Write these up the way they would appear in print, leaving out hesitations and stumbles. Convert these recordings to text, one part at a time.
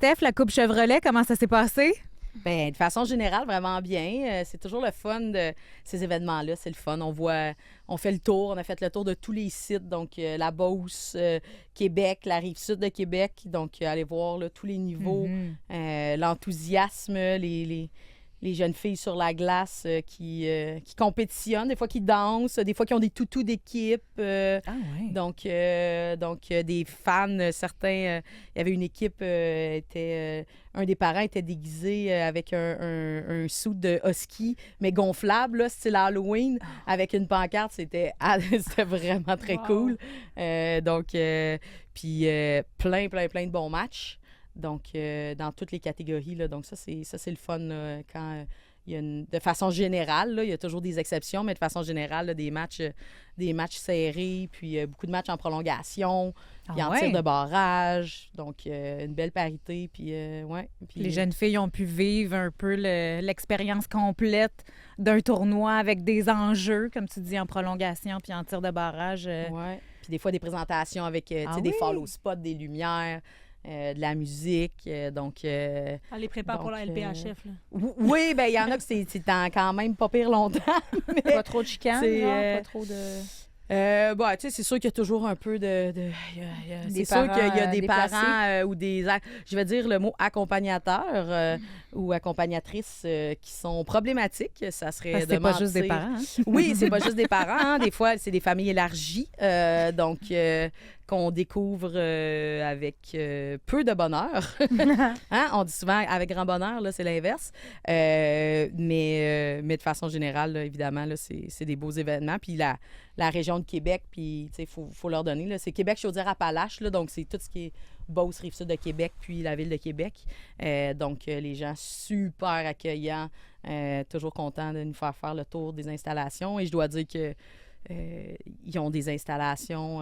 Steph, la Coupe Chevrolet, comment ça s'est passé? Ben, de façon générale, vraiment bien. C'est toujours le fun de ces événements-là. C'est le fun. On fait le tour. On a fait le tour de tous les sites. Donc, la Beauce, Québec, la Rive-Sud de Québec. Donc, aller voir là, tous les niveaux, l'enthousiasme, les jeunes filles sur la glace qui compétitionnent, des fois qui dansent, des fois qui ont des toutous d'équipe. Donc, des fans, certains... Il y avait une équipe, un des parents était déguisé avec un suit de husky, mais gonflable, là, style Halloween, avec une pancarte. C'était vraiment très cool. Puis plein de bons matchs. Donc, dans toutes les catégories. Là, donc, ça, c'est le fun là, quand il y a de façon générale, là, il y a toujours des exceptions, mais de façon générale, là, des matchs serrés, puis beaucoup de matchs en prolongation, puis en tir de barrage. Donc, une belle parité. Puis, Puis les jeunes filles ont pu vivre un peu l'expérience complète d'un tournoi avec des enjeux, comme tu dis, en prolongation puis en tir de barrage. Oui. Puis des fois, des présentations avec des follow spots, des lumières. De la musique, donc... Elle les prépare pour la LPHF, là. Oui, bien, il y en a que c'est quand même pas pire longtemps. Mais pas trop de chicanes, pas trop de... Tu sais, c'est sûr qu'il y a toujours un peu c'est sûr qu'il y a des parents ou des... Je vais dire le mot accompagnateur ou accompagnatrice qui sont problématiques. Ça serait c'est pas juste des parents. Hein? Oui, c'est pas juste des parents. Hein. Des fois, c'est des familles élargies. Donc... qu'on découvre avec peu de bonheur. Hein? On dit souvent avec grand bonheur, là, c'est l'inverse. Mais de façon générale, là, évidemment, là, c'est des beaux événements. Puis la région de Québec, puis il faut leur donner. Là, c'est Québec-Chaudière-Appalaches, là, donc c'est tout ce qui est Beauce, Rive-Sud de Québec, puis la ville de Québec. Donc, les gens super accueillants, toujours contents de nous faire le tour des installations. Et je dois dire que ils ont des installations...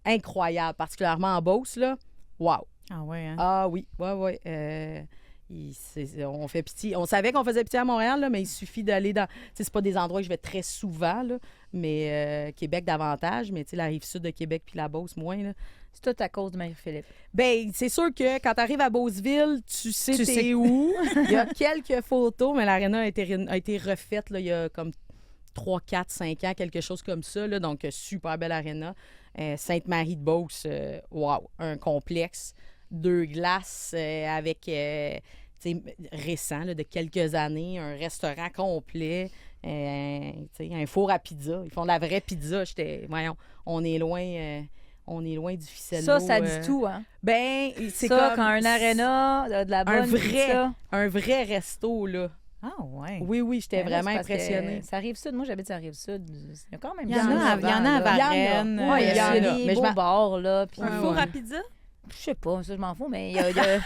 incroyable, particulièrement en Beauce, là. Wow! Ah ouais, hein? Ah oui, ouais. On fait pitié. On savait qu'on faisait pitié à Montréal, là, mais il suffit d'aller dans... C'est pas des endroits que je vais très souvent, là, mais Québec davantage, mais la Rive-Sud de Québec puis la Beauce moins, là. C'est tout à cause de Marie-Philippe. Bien, c'est sûr que quand tu arrives à Beauceville, tu sais où. Il y a quelques photos, mais l'aréna a été refaite, là, il y a comme 3, 4, 5 ans, quelque chose comme ça, là, donc super belle aréna. Sainte-Marie-de-Beauce, wow, un complexe, 2 glaces avec, récent, là, de quelques années, un restaurant complet, un four à pizza. Ils font de la vraie pizza. Voyons, on est loin du ficello. Ça dit tout, hein? Ben, c'est ça, comme... quand un aréna, de la bonne pizza. Un vrai resto, là. Ah ouais. Oui, j'étais vraiment impressionnée. Ça Rive-Sud, moi j'habite à Rive-Sud. Il y a quand même il y en a à Varennes. Oui, il y a des beaux bars, là. Un four à pizza? Je sais pas, ça je m'en fous, mais il y a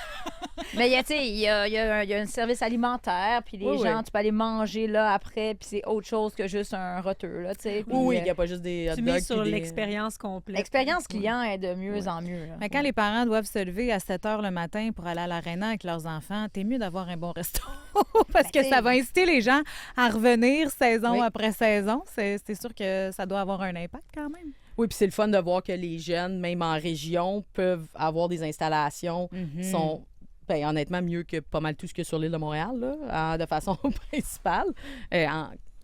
mais il y a un service alimentaire, puis les gens, tu peux aller manger là après, puis c'est autre chose que juste un roteux, là, tu sais. Oui, il n'y a pas juste des hot dogs. Tu mets sur l'expérience complète. L'expérience client est de mieux en mieux. Là. Mais quand les parents doivent se lever à 7 h le matin pour aller à l'aréna avec leurs enfants, t'es mieux d'avoir un bon resto. Parce que ça va inciter les gens à revenir saison après saison. C'est sûr que ça doit avoir un impact quand même. Oui, puis c'est le fun de voir que les jeunes, même en région, peuvent avoir des installations qui sont, honnêtement, mieux que pas mal tout ce qu'il y a sur l'île de Montréal, là, de façon principale.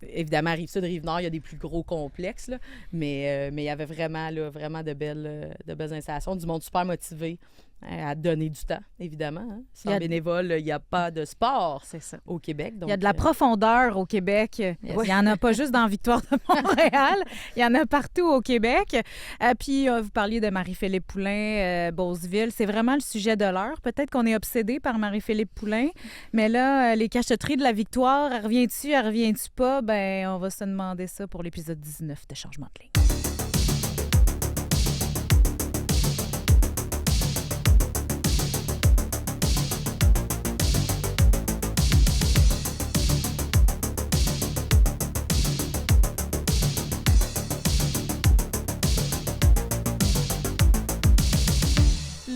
Évidemment, Rive-Sud, Rive-Nord, il y a des plus gros complexes, là, mais il y avait vraiment de belles installations, du monde super motivé à donner du temps, évidemment. Hein. Sans bénévole, il n'y a pas de sport au Québec. Donc, il y a de la profondeur au Québec. Il n'y en a pas juste dans Victoire de Montréal. Il y en a partout au Québec. Puis, vous parliez de Marie-Philippe Poulin, Beauceville. C'est vraiment le sujet de l'heure. Peut-être qu'on est obsédé par Marie-Philippe Poulin. Mais là, les cacheteries de la Victoire, elle revient-tu pas? Ben, on va se demander ça pour l'épisode 19 de Changement de ligne.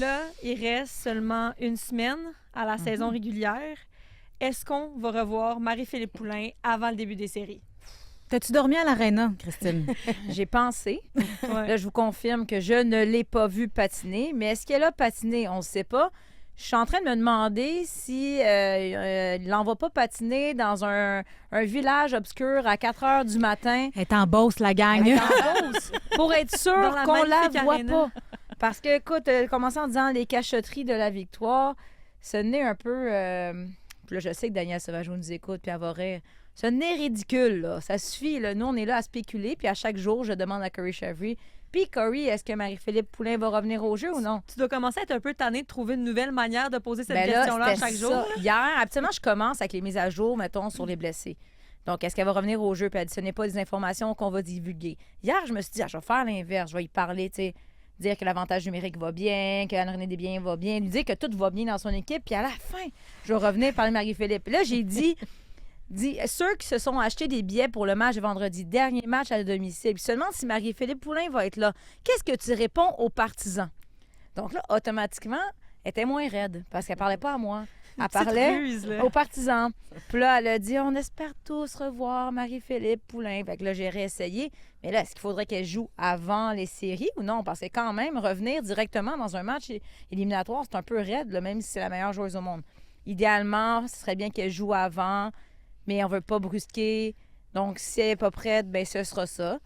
Là, il reste seulement une semaine à la saison régulière. Est-ce qu'on va revoir Marie-Philippe Poulin avant le début des séries? T'as-tu dormi à l'aréna, Christine? J'ai pensé. Là, je vous confirme que je ne l'ai pas vue patiner. Mais est-ce qu'elle a patiné? On ne sait pas. Je suis en train de me demander si il l'envoie pas patiner dans un village obscur à 4 heures du matin. Elle est en Beauce, la gang. Elle est en Beauce, pour être sûr Dans la qu'on la magnifique voit arena. pas. Parce que, écoute, commencer en disant les cachotteries de la victoire, ce n'est un peu... puis là, je sais que Danielle Sauvageau nous écoute, puis elle va rire. Ce n'est ridicule, là. Ça suffit, là. Nous, on est là à spéculer, puis à chaque jour, je demande à Corey Chevry, puis Corey, est-ce que Marie-Philippe Poulin va revenir au jeu ou non? Tu dois commencer à être un peu tanné de trouver une nouvelle manière de poser cette Ben là, question-là à c'était chaque ça. jour. là. Hier, habituellement, je commence avec les mises à jour, mettons, sur les blessés. Donc, est-ce qu'elle va revenir au jeu puis additionner pas des informations qu'on va divulguer? Hier, je me suis dit, je vais faire l'inverse. Je vais y parler, tu sais, dire que l'avantage numérique va bien, que Anne-Renée Desbiens va bien, lui dire que tout va bien dans son équipe. Puis à la fin, je vais revenir parler de Marie-Philippe. Puis là, j'ai dit, ceux qui se sont achetés des billets pour le match de vendredi, dernier match à domicile, puis seulement si Marie-Philippe Poulin va être là, qu'est-ce que tu réponds aux partisans? Donc là, automatiquement, elle était moins raide parce qu'elle parlait pas à moi. Elle Petite parlait ruse, là. aux partisans. Puis là, elle a dit, on espère tous revoir Marie-Philippe Poulin. Fait que là, j'ai réessayé. Mais là, est-ce qu'il faudrait qu'elle joue avant les séries ou non? Parce que quand même, revenir directement dans un match éliminatoire, c'est un peu raide, là, même si c'est la meilleure joueuse au monde. Idéalement, ce serait bien qu'elle joue avant, mais on veut pas brusquer. Donc, si elle n'est pas prête, bien, ce sera ça.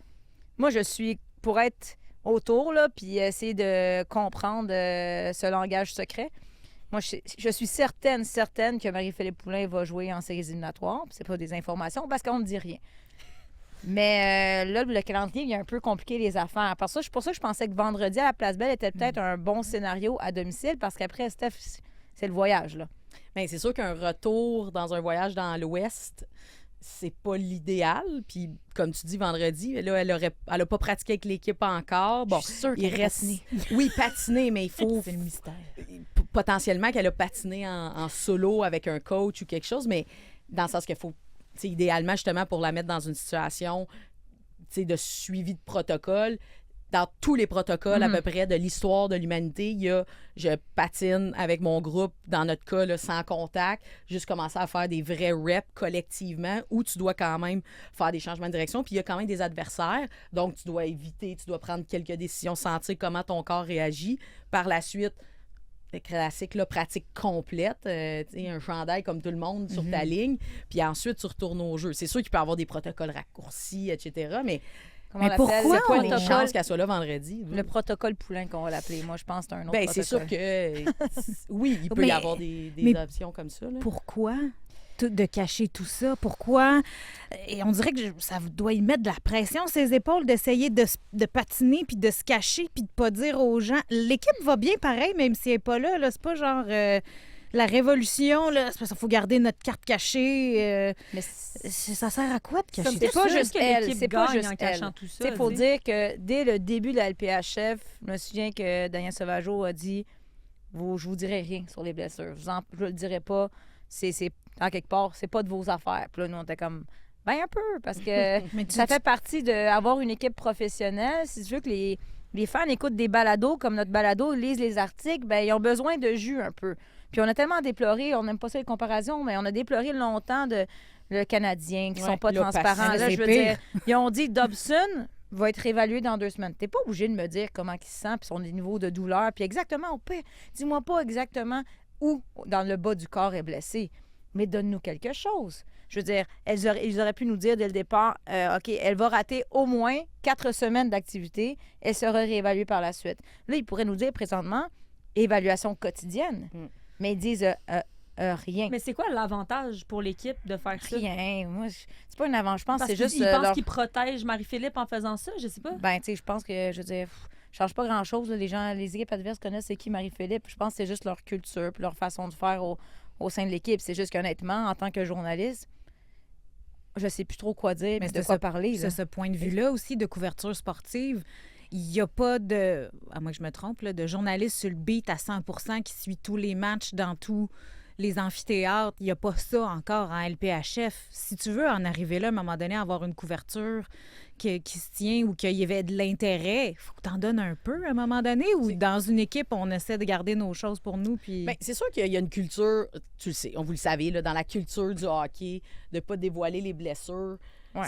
Moi, je suis pour être autour, là, puis essayer de comprendre ce langage secret. Moi, je suis certaine que Marie-Philippe Poulin va jouer en séries éliminatoires. C'est pas des informations parce qu'on ne dit rien. Mais là, le calendrier, il a un peu compliqué les affaires. Parce que c'est pour ça que je pensais que vendredi à la Place Belle était peut-être un bon scénario à domicile parce qu'après, Steph, c'est le voyage, là. Bien, c'est sûr qu'un retour dans un voyage dans l'Ouest, c'est pas l'idéal. Puis, comme tu dis, vendredi, là, elle a pas pratiqué avec l'équipe encore. Bon, Je suis sûre il qu'elle a reste... patiné. Oui, patiner, mais il faut C'est le mystère. potentiellement qu'elle a patiné en solo avec un coach ou quelque chose, mais dans le sens qu'il faut, tu sais, idéalement, justement, pour la mettre dans une situation, tu sais, de suivi de protocole. Dans tous les protocoles, à peu près, de l'histoire de l'humanité, il y a je patine avec mon groupe, dans notre cas, là, sans contact, juste commencer à faire des vrais reps collectivement où tu dois quand même faire des changements de direction. Puis il y a quand même des adversaires, donc tu dois éviter, tu dois prendre quelques décisions, sentir comment ton corps réagit. Par la suite, le classique, là, pratique complète, tu sais, un chandail comme tout le monde sur ta ligne, puis ensuite tu retournes au jeu. C'est sûr qu'il peut y avoir des protocoles raccourcis, etc., mais Comment Mais on l'appelle? pourquoi C'est quoi les le chances qu'elle soit là vendredi? Le protocole Poulin qu'on va l'appeler. Moi, je pense que c'est un autre Ben, protocole. c'est sûr que oui, il peut Mais- y avoir des mais options comme ça. Là. Pourquoi de cacher tout ça? Pourquoi? Et on dirait que ça doit y mettre de la pression ses épaules d'essayer de patiner puis de se cacher puis de pas dire aux gens. L'équipe va bien pareil, même si elle n'est pas là. C'est pas genre la révolution. Là. C'est parce qu'il faut garder notre carte cachée. Mais Ça sert à quoi de cacher c'est tout pas ça? juste que elle, l'équipe c'est pas gagne juste en elle. cachant tout ça. Il faut tu sais. dire que dès le début de la LPHF, je me souviens que Daniel Sauvageau a dit je vous dirai rien sur les blessures. Je le dirai pas. C'est en quelque part, c'est pas de vos affaires. Puis là, nous, on était comme ben un peu, parce que Mais ça fait partie d'avoir une équipe professionnelle. Si tu veux que les fans écoutent des balados comme notre balado, lisent les articles, ben ils ont besoin de jus un peu. Puis on a tellement déploré, on n'aime pas ça les comparaisons, mais on a déploré longtemps le Canadien qui sont pas l'opacité. transparents. Là, C'est je veux pire. dire, ils ont dit Dobson va être évalué dans 2 semaines. T'es pas obligé de me dire comment il se sent, puis son niveau de douleur, puis exactement au pire. Dis-moi pas exactement où dans le bas du corps est blessé, mais donne-nous quelque chose. Je veux dire, ils auraient pu nous dire dès le départ, OK, elle va rater au moins 4 semaines d'activité, elle sera réévaluée par la suite. Là, ils pourraient nous dire présentement, évaluation quotidienne, mais ils disent rien. Mais c'est quoi l'avantage pour l'équipe de faire ça? Rien. Moi, c'est pas un avant. Je pense que Parce c'est juste. qu'ils pensent leur- qu'ils protègent Marie-Philippe en faisant ça, je sais pas. Ben, tu sais, je pense que, je veux dire, change pas grand-chose. Là. Les équipes adverses connaissent c'est qui Marie-Philippe. Je pense que c'est juste leur culture puis leur façon de faire au sein de l'équipe. C'est juste qu'honnêtement, en tant que journaliste, je sais plus trop quoi dire Mais puis de c'est quoi ça- parler. là. C'est ce point de vue-là aussi de couverture sportive. Il n'y a pas de, à moins que je me trompe, là, de journaliste sur le beat à 100% qui suit tous les matchs dans tous les amphithéâtres. Il n'y a pas ça encore en LPHF. Si tu veux en arriver là, à un moment donné, avoir une couverture qui se tient ou qu'il y avait de l'intérêt, il faut que tu en donnes un peu à un moment donné ou dans une équipe, on essaie de garder nos choses pour nous. Puis... Ben, c'est sûr qu'il y a une culture, tu le sais, vous le savez, là, dans la culture du hockey, de ne pas dévoiler les blessures. Ouais.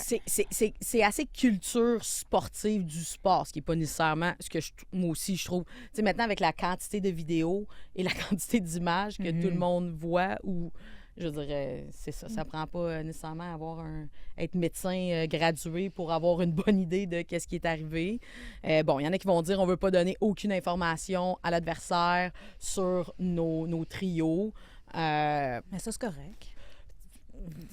C'est assez culture sportive du sport, ce qui n'est pas nécessairement ce que moi aussi je trouve. Tu sais, maintenant, avec la quantité de vidéos et la quantité d'images que tout le monde voit, ou je dirais, c'est ça. Ça prend pas nécessairement être médecin gradué pour avoir une bonne idée de qu'est-ce qui est arrivé. Bon, il y en a qui vont dire on veut pas donner aucune information à l'adversaire sur nos trios. Mais ça, c'est correct.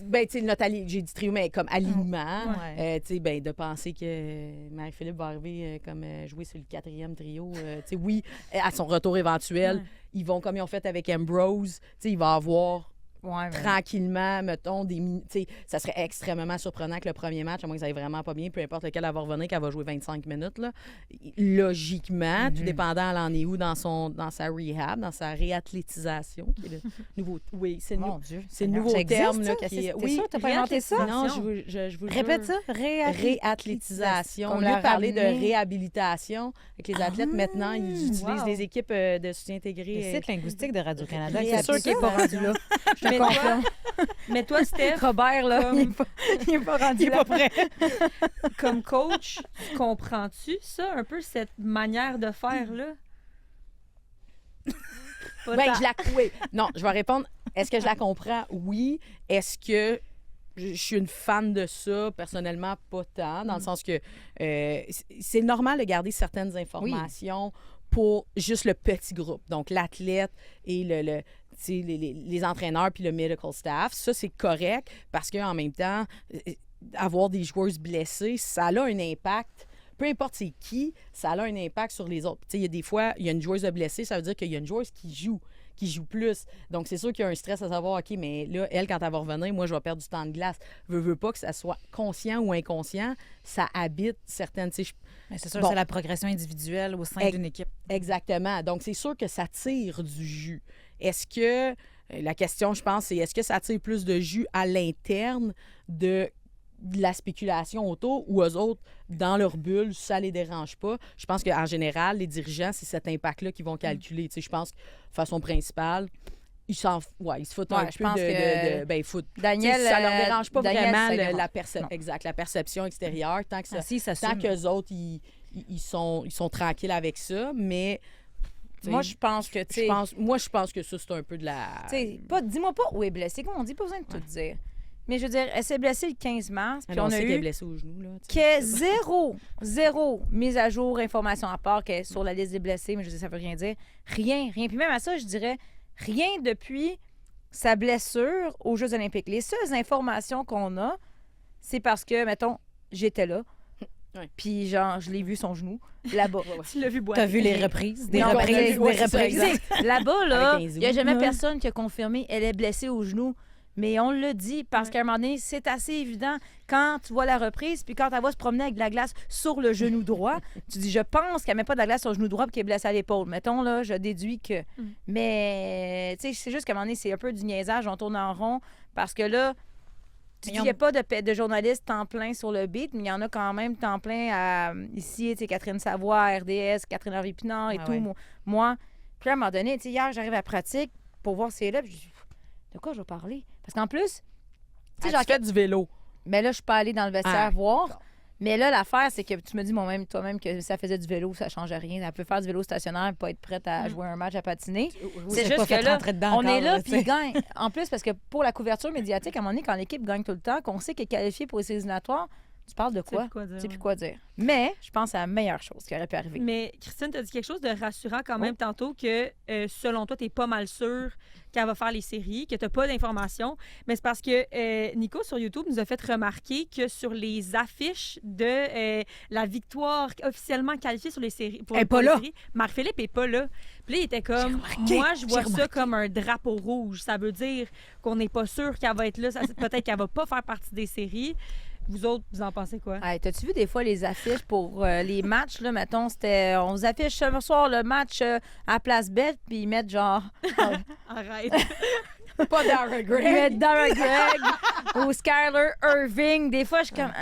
Ben, tu sais, j'ai dit trio, mais comme alignement. Ouais. Tu sais, ben, de penser que Marie-Philippe va arriver comme jouer sur le 4e trio. Tu sais, oui, à son retour éventuel, ils vont, comme ils ont fait avec Ambrose, tu sais, il va avoir tranquillement, mettons, ça serait extrêmement surprenant que le premier match, à moins que ça aille vraiment pas bien, peu importe lequel elle va revenir, qu'elle va jouer 25 minutes, là. Logiquement, tout dépendant, elle en est où dans sa rehab, dans sa réathlétisation, qui est le nouveau... Oui, c'est le nouveau terme, là, qui est... Oui, t'as pas inventé ça? Non, je vous Répète ça. Réathlétisation. Au Comme lieu la de parler de ramener. réhabilitation avec les athlètes, maintenant, ils utilisent des équipes de soutien Le intégré. site linguistique de Radio-Canada. C'est sûr qu'il n'est pas rendu là. Mais toi, Steph, Robert, là, Comme- il est pas rendu là. prêt. comme coach, comprends-tu ça, un peu cette manière de faire-là? Pas Ben, tant. oui. Non, je vais répondre. Est-ce que je la comprends? Oui. Est-ce que je suis une fan de ça? Personnellement, pas tant, dans le sens que c'est normal de garder certaines informations pour juste le petit groupe. Donc, l'athlète et les entraîneurs puis le medical staff. Ça, c'est correct parce qu'en même temps, avoir des joueuses blessées, ça a un impact. Peu importe c'est qui, ça a un impact sur les autres. Tu sais, il y a des fois, il y a une joueuse blessée, ça veut dire qu'il y a une joueuse qui joue plus. Donc, c'est sûr qu'il y a un stress à savoir, OK, mais là, elle, quand elle va revenir, moi, je vais perdre du temps de glace. Veux pas que ça soit conscient ou inconscient, ça habite certaines... tu sais, Mais c'est sûr, Bon. c'est la progression individuelle au sein d'une équipe. Exactement. Donc, c'est sûr que ça tire du jus. Est-ce que... La question, je pense, c'est est-ce que ça tire plus de jus à l'interne de la spéculation autour ou eux autres, dans leur bulle, ça les dérange pas? Je pense qu'en général, les dirigeants, c'est cet impact-là qu'ils vont calculer. Tu sais, je pense que, de façon principale, ils se foutent un je peu pense que ben, ils foutent. Daniel, Tu sais, ça leur dérange pas Daniel, vraiment ça dérange. la perception extérieure, tant que ça, Si, ça tant qu'eux autres, ils sont tranquilles avec ça, mais... tu sais, Moi, je pense que, tu sais... je pense que ça, c'est un peu de la... Tu sais, dis-moi pas où est blessée. Comme on dit, pas besoin de tout dire. Mais je veux dire, elle s'est blessée le 15 mars, puis on on sait a qu'elle est eu blessée au genou, là. Tu sais. que zéro mise à jour, information à part qu'elle est sur la liste des blessés, mais je veux dire, ça veut rien dire. Rien. Puis même à ça, je dirais, rien depuis sa blessure aux Jeux olympiques. Les seules informations qu'on a, c'est parce que, mettons, j'étais là, Ouais. puis genre, je l'ai vu son genou, là-bas. Tu l'as vu boire. T'as vu les reprises? Des Non, reprises, mais- des ouais, c'est ça, reprises. exact. Là-bas, là, Avec un il n'y a zoom. jamais Ouais. personne qui a confirmé elle est blessée au genou. Mais on le dit parce qu'à un moment donné, c'est assez évident. Quand tu vois la reprise, puis quand elle va se promener avec de la glace sur le genou droit, tu dis, je pense qu'elle met pas de la glace sur le genou droit et qu'elle est blessée à l'épaule. Mettons, là, je déduis que... Mais, tu sais, c'est juste qu'à un moment donné, c'est un peu du niaisage, on tourne en rond, parce que là, tu dis, il n'y a pas de journalistes temps plein sur le beat, mais il y en a quand même temps plein ici, tu sais, Catherine Savoie, RDS, Catherine Harvey-Pinard et Ah tout, ouais. moi. Puis là, à un moment donné, tu sais, hier, j'arrive à la pratique pour voir si elle est là, puis je dis, de quoi je vais parler? Parce qu'en plus, tu sais, Tu fais du vélo. mais là, je suis pas allée dans le vestiaire Ah, voir. Mais là, l'affaire, c'est que tu me dis toi-même que ça faisait du vélo, ça change rien. Elle peut faire du vélo stationnaire et pas être prête à jouer un match à patiner. C'est juste que là, on est là, puis il gagne. En plus, parce que pour la couverture médiatique, à un moment donné, quand l'équipe gagne tout le temps, qu'on sait qu'elle est qualifiée pour les éliminatoires, tu parles de quoi? Tu sais plus quoi dire. Mais je pense à la meilleure chose qui aurait pu arriver. Mais Christine, tu as dit quelque chose de rassurant quand même tantôt que selon toi, tu n'es pas mal sûr qu'elle va faire les séries, que tu n'as pas d'informations. Mais c'est parce que Nico sur YouTube nous a fait remarquer que sur les affiches de la victoire officiellement qualifiée sur les séries, Elle est pas là. Marc-Philippe n'est pas là. Puis là, il était comme, moi, je vois ça comme un drapeau rouge. Ça veut dire qu'on n'est pas sûr qu'elle va être là. Peut-être qu'elle va pas faire partie des séries. Vous autres, vous en pensez quoi? Hey, t'as-tu vu des fois les affiches pour les matchs, là, mettons, c'était, on vous affiche ce soir le match à Place Belle, puis ils mettent genre... Arrête. Pas Dara Mais Greg. Dara Greg ou Skyler Irving. Des fois, je suis comme,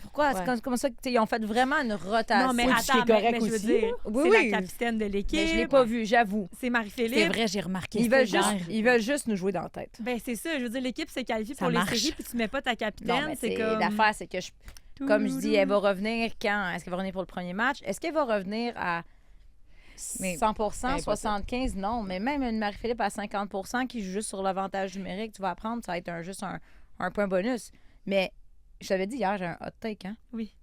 pourquoi? Ouais. C'est comme ça qu'ils ont fait vraiment une rotation. Non, mais Oui, attends, ce qui est correct mais je veux aussi, dire, là. Oui, c'est oui. la capitaine de l'équipe. Mais je l'ai pas vu, j'avoue. C'est C'est Marie-Philippe. vrai, j'ai remarqué Ils ça veulent, hier. ils veulent juste nous jouer dans la tête. Ben, c'est ça. Je veux dire, l'équipe s'est qualifiée Ça pour marche. les séries, puis tu mets pas ta Non, capitaine. mais C'est comme. l'affaire, c'est que, comme je dis, elle va revenir quand? Est-ce qu'elle va revenir pour le premier match? Est-ce qu'elle va revenir à Mais 100 impossible. 75 non. Mais même une Marie-Philippe à 50 qui joue juste sur l'avantage numérique, tu vas apprendre, ça va être juste un point bonus. Mais je t'avais dit hier, j'ai un hot take, hein? Oui.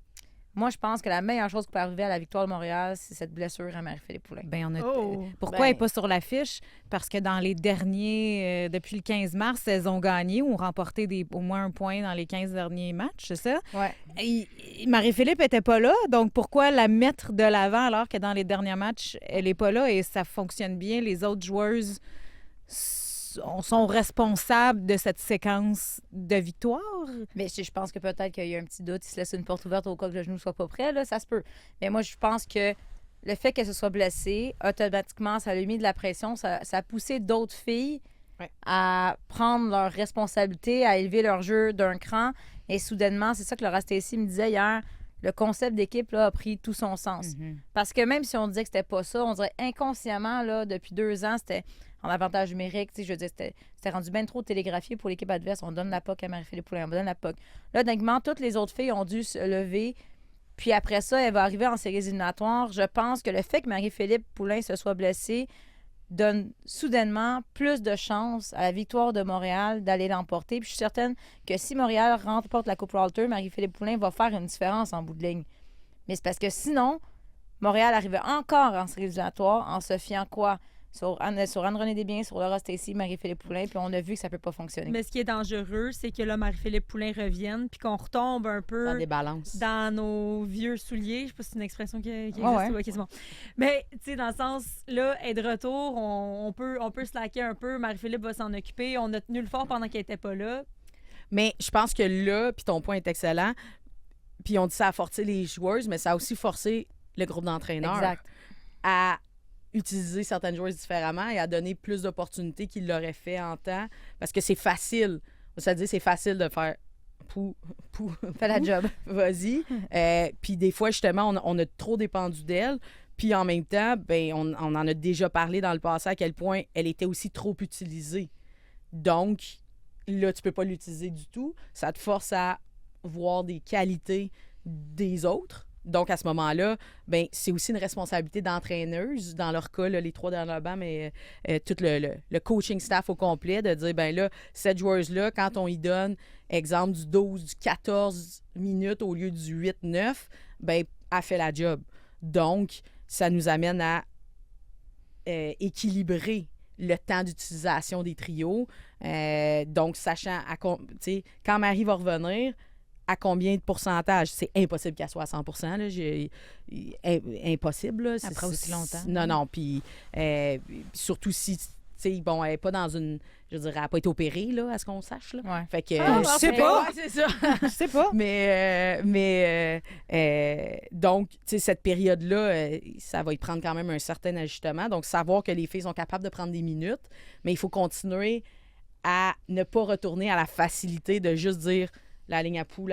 Moi, je pense que la meilleure chose qui peut arriver à la victoire de Montréal, c'est cette blessure à Marie-Philippe Poulin. Ben, on a... Oh. Pourquoi Ben- elle n'est pas sur l'affiche? Parce que dans les derniers, depuis le 15 mars, elles ont gagné ou ont remporté au moins un point dans les 15 derniers matchs, c'est ça? Ouais. Marie-Philippe n'était pas là, donc pourquoi la mettre de l'avant alors que dans les derniers matchs, elle n'est pas là et ça fonctionne bien? Les autres joueuses sont responsables de cette séquence de victoires? Mais je pense que peut-être qu'il y a un petit doute, il se laisse une porte ouverte au cas que le genou soit pas prêt, là, ça se peut. Mais moi, je pense que le fait qu'elle se soit blessée, automatiquement, ça lui a mis de la pression, ça a poussé d'autres filles Ouais. à prendre leurs responsabilités, à élever leur jeu d'un cran. Et soudainement, c'est ça que Laura Stacey me disait hier, le concept d'équipe là, a pris tout son sens. Parce que même si on disait que c'était pas ça, on dirait inconsciemment, là, depuis 2 ans, c'était en avantage numérique. Je veux dire, c'était rendu bien trop télégraphié pour l'équipe adverse. On donne la POC à Marie-Philippe Poulin, on donne la POC. Là, dernièrement, toutes les autres filles ont dû se lever. Puis après ça, elle va arriver en séries éliminatoires. Je pense que le fait que Marie-Philippe Poulin se soit blessée donne soudainement plus de chances à la victoire de Montréal d'aller l'emporter. Puis je suis certaine que si Montréal remporte la Coupe Walter, Marie-Philippe Poulin va faire une différence en bout de ligne. Mais c'est parce que sinon, Montréal arrivait encore en séries éliminatoires en se fiant quoi? Sur Anne-Renée Desbiens, sur Laura Stacey, Marie-Philippe Poulin, puis on a vu que ça peut pas fonctionner. Mais ce qui est dangereux, c'est que là, Marie-Philippe Poulin revienne, puis qu'on retombe un peu Ça débalance. dans nos vieux souliers. Je sais pas si c'est une expression qui existe. Ouais. Ok, c'est bon. Mais, tu sais, dans le sens, là, elle est de retour, on peut slacker un peu. Marie-Philippe va s'en occuper. On a tenu le fort pendant qu'elle était pas là. Mais je pense que là, puis ton point est excellent, puis on dit ça a forcé les joueuses, mais ça a aussi forcé le groupe d'entraîneurs Exact. à utiliser certaines joueuses différemment et à donner plus d'opportunités qu'ils l'auraient fait en temps. Parce que c'est facile. C'est-à-dire, c'est facile de faire pou, Fais la job. vas-y. Puis des fois, justement, on a trop dépendu d'elle. Puis en même temps, ben, on en a déjà parlé dans le passé à quel point elle était aussi trop utilisée. Donc, là, tu peux pas l'utiliser du tout. Ça te force à voir des qualités des autres. Donc, à ce moment-là, ben, c'est aussi une responsabilité d'entraîneuse, dans leur cas, là, les 3 derniers bancs, mais tout le coaching staff au complet, de dire, ben là, cette joueuse-là, quand on y donne, exemple, du 12, du 14 minutes au lieu du 8-9, ben, elle fait la job. Donc, ça nous amène à équilibrer le temps d'utilisation des trios. Donc, sachant, tu sais, quand Marie va revenir, à combien de pourcentage? C'est impossible qu'elle soit à 100 là. Impossible. Là. Après aussi longtemps. Non. Puis surtout si, tu sais, bon, elle n'est pas dans une... Je dirais, elle n'a pas été opérée, là, à ce qu'on sache. Là. Ouais. Fait que... je sais pas. Ouais, c'est ça. Je sais pas. Donc, tu sais, cette période-là, ça va y prendre quand même un certain ajustement. Donc, savoir que les filles sont capables de prendre des minutes, mais il faut continuer à ne pas retourner à la facilité de juste dire la ligne à poux.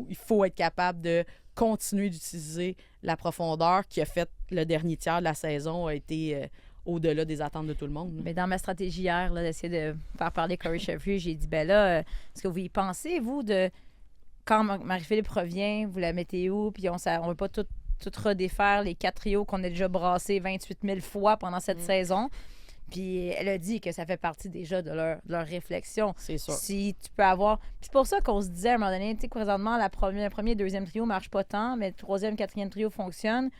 Il faut être capable de continuer d'utiliser la profondeur qui a fait le dernier tiers de la saison a été au-delà des attentes de tout le monde. Mais dans ma stratégie hier, là, d'essayer de faire parler Corey Chevry, j'ai dit, ben là, est-ce que vous y pensez, vous, de quand Marie-Philippe revient, vous la mettez où? Puis on ne veut pas tout redéfaire les 4 trios qu'on a déjà brassés 28 000 fois pendant cette saison. Puis elle a dit que ça fait partie déjà de leur réflexion. C'est sûr. Si tu peux avoir... Puis c'est pour ça qu'on se disait à un moment donné, tu sais, présentement, le premier, deuxième trio marche pas tant, mais le troisième, quatrième trio fonctionne.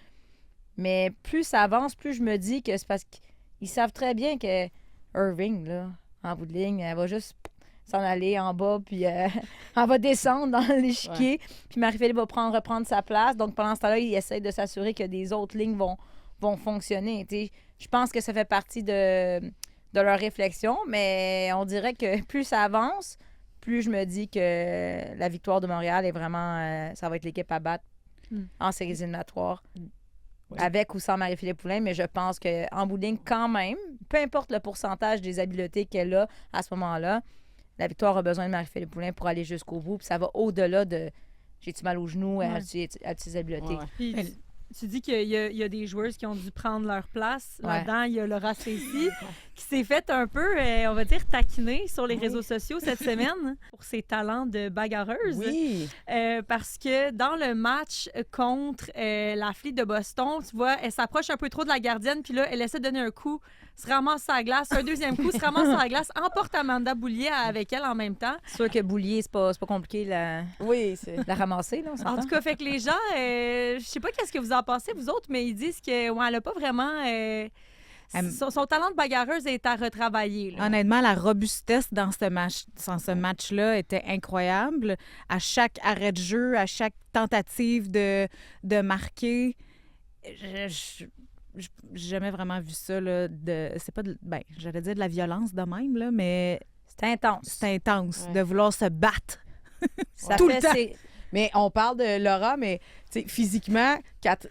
Mais plus ça avance, plus je me dis que c'est parce qu'ils savent très bien que Irving, là, en bout de ligne, elle va juste s'en aller en bas, puis elle va descendre dans l'échiquier. Ouais. Puis Marie-Philippe va reprendre sa place. Donc pendant ce temps-là, ils essayent de s'assurer que des autres lignes vont fonctionner. T'sais. Je pense que ça fait partie de leur réflexion, mais on dirait que plus ça avance, plus je me dis que la victoire de Montréal est vraiment... ça va être l'équipe à battre en séries éliminatoires. avec ou sans Marie-Philippe Poulin, mais je pense qu'en bout de ligne, quand même, peu importe le pourcentage des habiletés qu'elle a à ce moment-là, la victoire a besoin de Marie-Philippe Poulin pour aller jusqu'au bout. Puis ça va au-delà de j'ai-tu mal aux genoux, as-tu ses habiletés. Puis tu dis qu'il y a des joueuses qui ont dû prendre leur place. Là-dedans, il y a Laura Stacey qui s'est fait un peu, on va dire, taquiner sur les réseaux sociaux cette semaine pour ses talents de bagarreuse. Oui. Parce que dans le match contre la Fleet de Boston, tu vois, elle s'approche un peu trop de la gardienne, puis là, elle essaie de donner un coup, se ramasse sur la glace, un deuxième coup, se ramasse sur la glace, emporte Amanda Boulier avec elle en même temps. C'est sûr que Boulier, c'est pas compliqué la ramasser. Là, en tout cas, fait que les gens, je sais pas qu'est-ce que vous en pensez, vous autres, mais ils disent qu'elle a pas vraiment... Son talent de bagarreuse est à retravailler. Là. Honnêtement, la robustesse dans ce match-là était incroyable. À chaque arrêt de jeu, à chaque tentative de marquer, j'ai jamais vraiment vu ça. Là, c'est pas j'allais dire de la violence de même, là, mais c'est intense. C'est intense de vouloir se battre. Ça tout fait, le temps. Mais on parle de Laura, mais physiquement,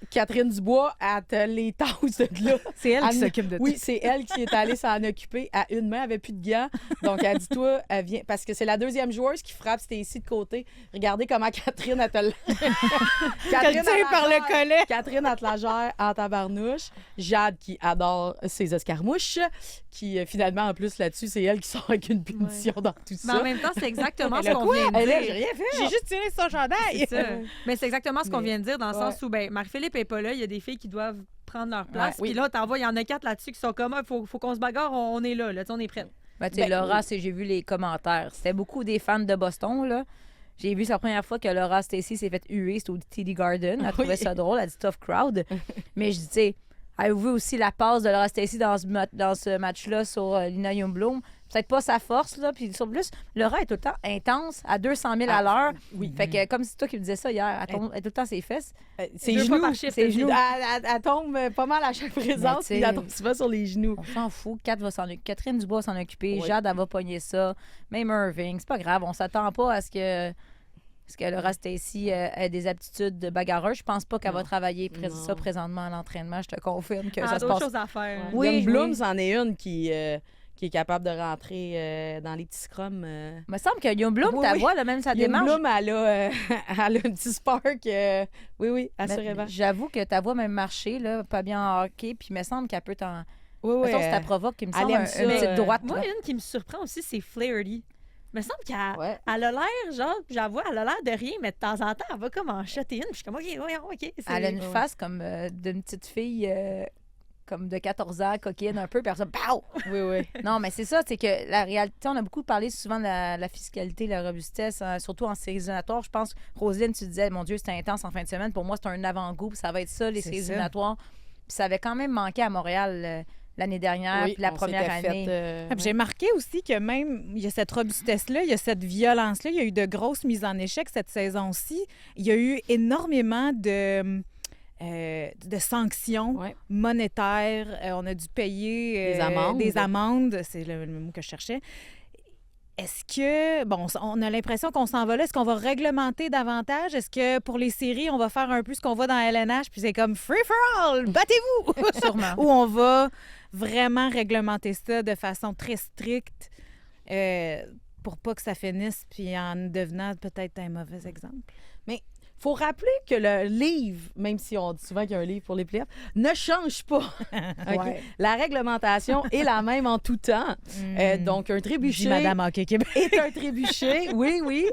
Catherine Dubois, elle te les tasses de là. C'est elle qui s'occupe de tout. Oui, c'est elle qui est allée s'en occuper. À une main, elle n'avait plus de gants. Donc, elle dit, toi, elle vient. Parce que c'est la deuxième joueuse qui frappe Stacey de côté. Regardez comment Catherine, elle te Catherine, par le collet. Catherine, elle te la gère en tabarnouche. Jade, qui adore ses escarmouches, qui finalement, en plus, là-dessus, c'est elle qui sort avec une punition dans tout ça. Mais en même temps, c'est exactement ce qu'on vient de dire. J'ai rien fait. J'ai juste tiré son chandail. C'est ça. Mais c'est exactement ce qu'on vient de dire dans le sens où Marie-Philippe n'est pas là, il y a des filles qui doivent prendre leur place. Puis là, t'en vois, il y en a 4 là-dessus qui sont comme faut qu'on se bagarre, on est là, on est prêts. Laura, j'ai vu les commentaires. C'était beaucoup des fans de Boston, là. J'ai vu, c'est la première fois que Laura Stacey s'est fait huer, c'était au TD Garden. Elle trouvait ça drôle, elle dit tough crowd. Mais je dis, tu sais, avez-vous vu aussi la passe de Laura Stacey dans ce match-là sur Lina Youngblum? Peut-être pas sa force, là. Puis sur plus, Laura est tout le temps intense, à 200 000 à l'heure. Oui. Fait que, comme c'est toi qui me disais ça hier, elle tombe tout le temps ses fesses. Ses genoux. Elle tombe pas mal à chaque présence, puis elle tombe souvent sur les genoux. On s'en fout. Catherine Dubois va s'en occuper. Jade, elle va pogner ça. Même Irving. C'est pas grave. On s'attend pas à ce que Laura Stacey ait des aptitudes de bagarreur. Je pense pas qu'elle va travailler ça présentement à l'entraînement. Je te confirme que ça se passe. D'autres choses à faire. Oui, Bloom, c'en est une qui est capable de rentrer dans les petits scrums. Il me semble que Youngblum, ta voix, même sa démarche. Youngblum, elle a un petit spark. Oui, assurément. J'avoue que ta voix même marché, là, pas bien en hockey, puis il me semble qu'elle peut t'en... Oui. Attends, ça provoque, qui me semble une petite droite. Moi, une qui me surprend aussi, c'est Flaherty. Il me semble qu'elle a l'air, genre, j'avoue, elle a l'air de rien, mais de temps en temps, elle va comme en shotter une. Puis je suis comme, OK. Elle a une face comme d'une petite fille... comme de 14 ans, coquine un peu, puis après ça, pow! Oui. Non, mais c'est ça, c'est que la réalité, on a beaucoup parlé souvent de la fiscalité, la robustesse, surtout en séries éliminatoires. Je pense, Roselyne, tu disais, mon Dieu, c'était intense en fin de semaine. Pour moi, c'est un avant-goût, puis ça va être ça, les séries éliminatoires. Puis ça avait quand même manqué à Montréal l'année dernière, puis la première année. J'ai marqué aussi que même, il y a cette robustesse-là, il y a cette violence-là, il y a eu de grosses mises en échec cette saison-ci. Il y a eu énormément de sanctions monétaires. On a dû payer des amendes. C'est le mot que je cherchais. Est-ce que, on a l'impression qu'on s'en va là. Est-ce qu'on va réglementer davantage? Est-ce que pour les séries, on va faire un peu ce qu'on voit dans LNH, puis c'est comme free for all, battez-vous! Sûrement. Ou on va vraiment réglementer ça de façon très stricte pour pas que ça finisse, puis en devenant peut-être un mauvais exemple. Mais il faut rappeler que le livre, même si on dit souvent qu'il y a un livre pour les playoffs, ne change pas. Okay? La réglementation est la même en tout temps. Donc, un trébuchet Madame Hockey Québec est un trébuchet. Oui.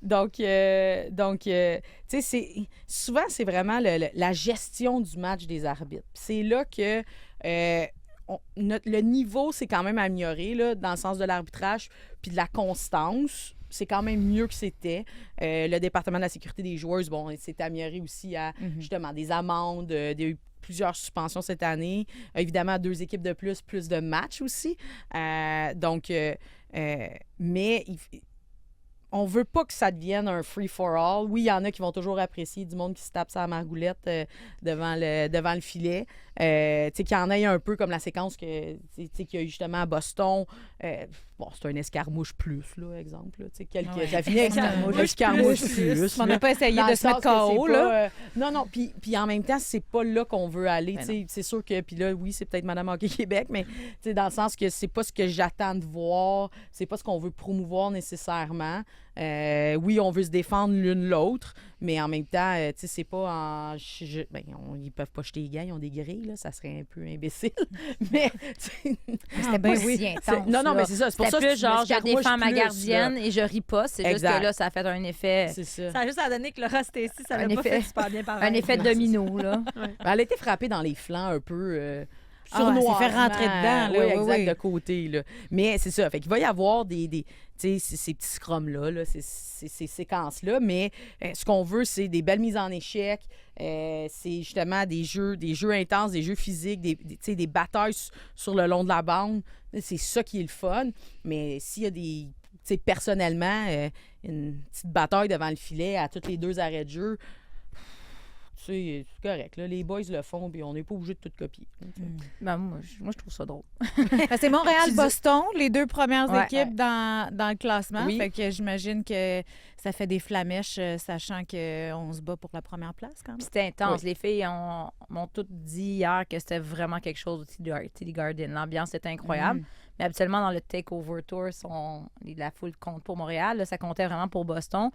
Donc, tu sais, souvent, c'est vraiment la gestion du match des arbitres. C'est là que le niveau s'est quand même amélioré, là, dans le sens de l'arbitrage puis de la constance. C'est quand même mieux que c'était. Le département de la sécurité des joueuses, il s'est amélioré aussi à, justement, des amendes. Il y a eu plusieurs suspensions cette année. Évidemment, 2 équipes de plus de matchs aussi. Mais on veut pas que ça devienne un free-for-all. Oui, il y en a qui vont toujours apprécier du monde qui se tape sa margoulette devant le filet. Tu sais, qu'il y en ait un peu comme la séquence qu'il y a eu justement à Boston. C'est un escarmouche plus, là, exemple. Tu sais, ça finit avec escarmouche plus. On n'a pas essayé de se mettre KO, là. Non. Puis en même temps, c'est pas là qu'on veut aller. Tu sais, c'est sûr que, puis là, oui, c'est peut-être Madame Hockey Québec, mais tu sais, dans le sens que c'est pas ce que j'attends de voir, c'est pas ce qu'on veut promouvoir nécessairement. Oui, on veut se défendre l'une l'autre, mais en même temps, tu sais, c'est pas en... ils peuvent pas jeter les gants, ils ont des grilles, là, ça serait un peu imbécile. Mais c'était bien si intense. Non, mais c'est ça. C'est pour ça plus genre, je défends ma plus, gardienne là. et je ris pas. C'est juste que là, ça a fait un effet... C'est ça. Ça a juste à donner que Laura Stacey, ça l'a pas fait super bien pareil. Un effet domino, là. Ouais. Elle a été frappée dans les flancs un peu... elle s'est fait rentrer dedans, là. Oui, exact, oui. de côté, là. Mais c'est ça. Fait qu'il va y avoir tu sais, ces petits scrums-là, ces séquences-là, mais ce qu'on veut, c'est des belles mises en échec, c'est justement des jeux intenses, des jeux physiques, des batailles sur le long de la bande. C'est ça qui est le fun. Mais s'il y a des... Tu sais, personnellement, une petite bataille devant le filet à tous les 2 arrêts de jeu... C'est correct. Là. Les boys le font, puis on n'est pas obligé de tout copier. Ben, moi, je trouve ça drôle. C'est Montréal-Boston, les 2 premières Ouais, équipes dans le classement. Oui. Fait que j'imagine que ça fait des flamèches, sachant qu'on se bat pour la première place, quand même. Puis c'était intense. Oui. Les filles m'ont toutes dit hier que c'était vraiment quelque chose au TD Garden. L'ambiance était incroyable. Mais habituellement, dans le Takeover Tour, la foule compte pour Montréal. Là, ça comptait vraiment pour Boston.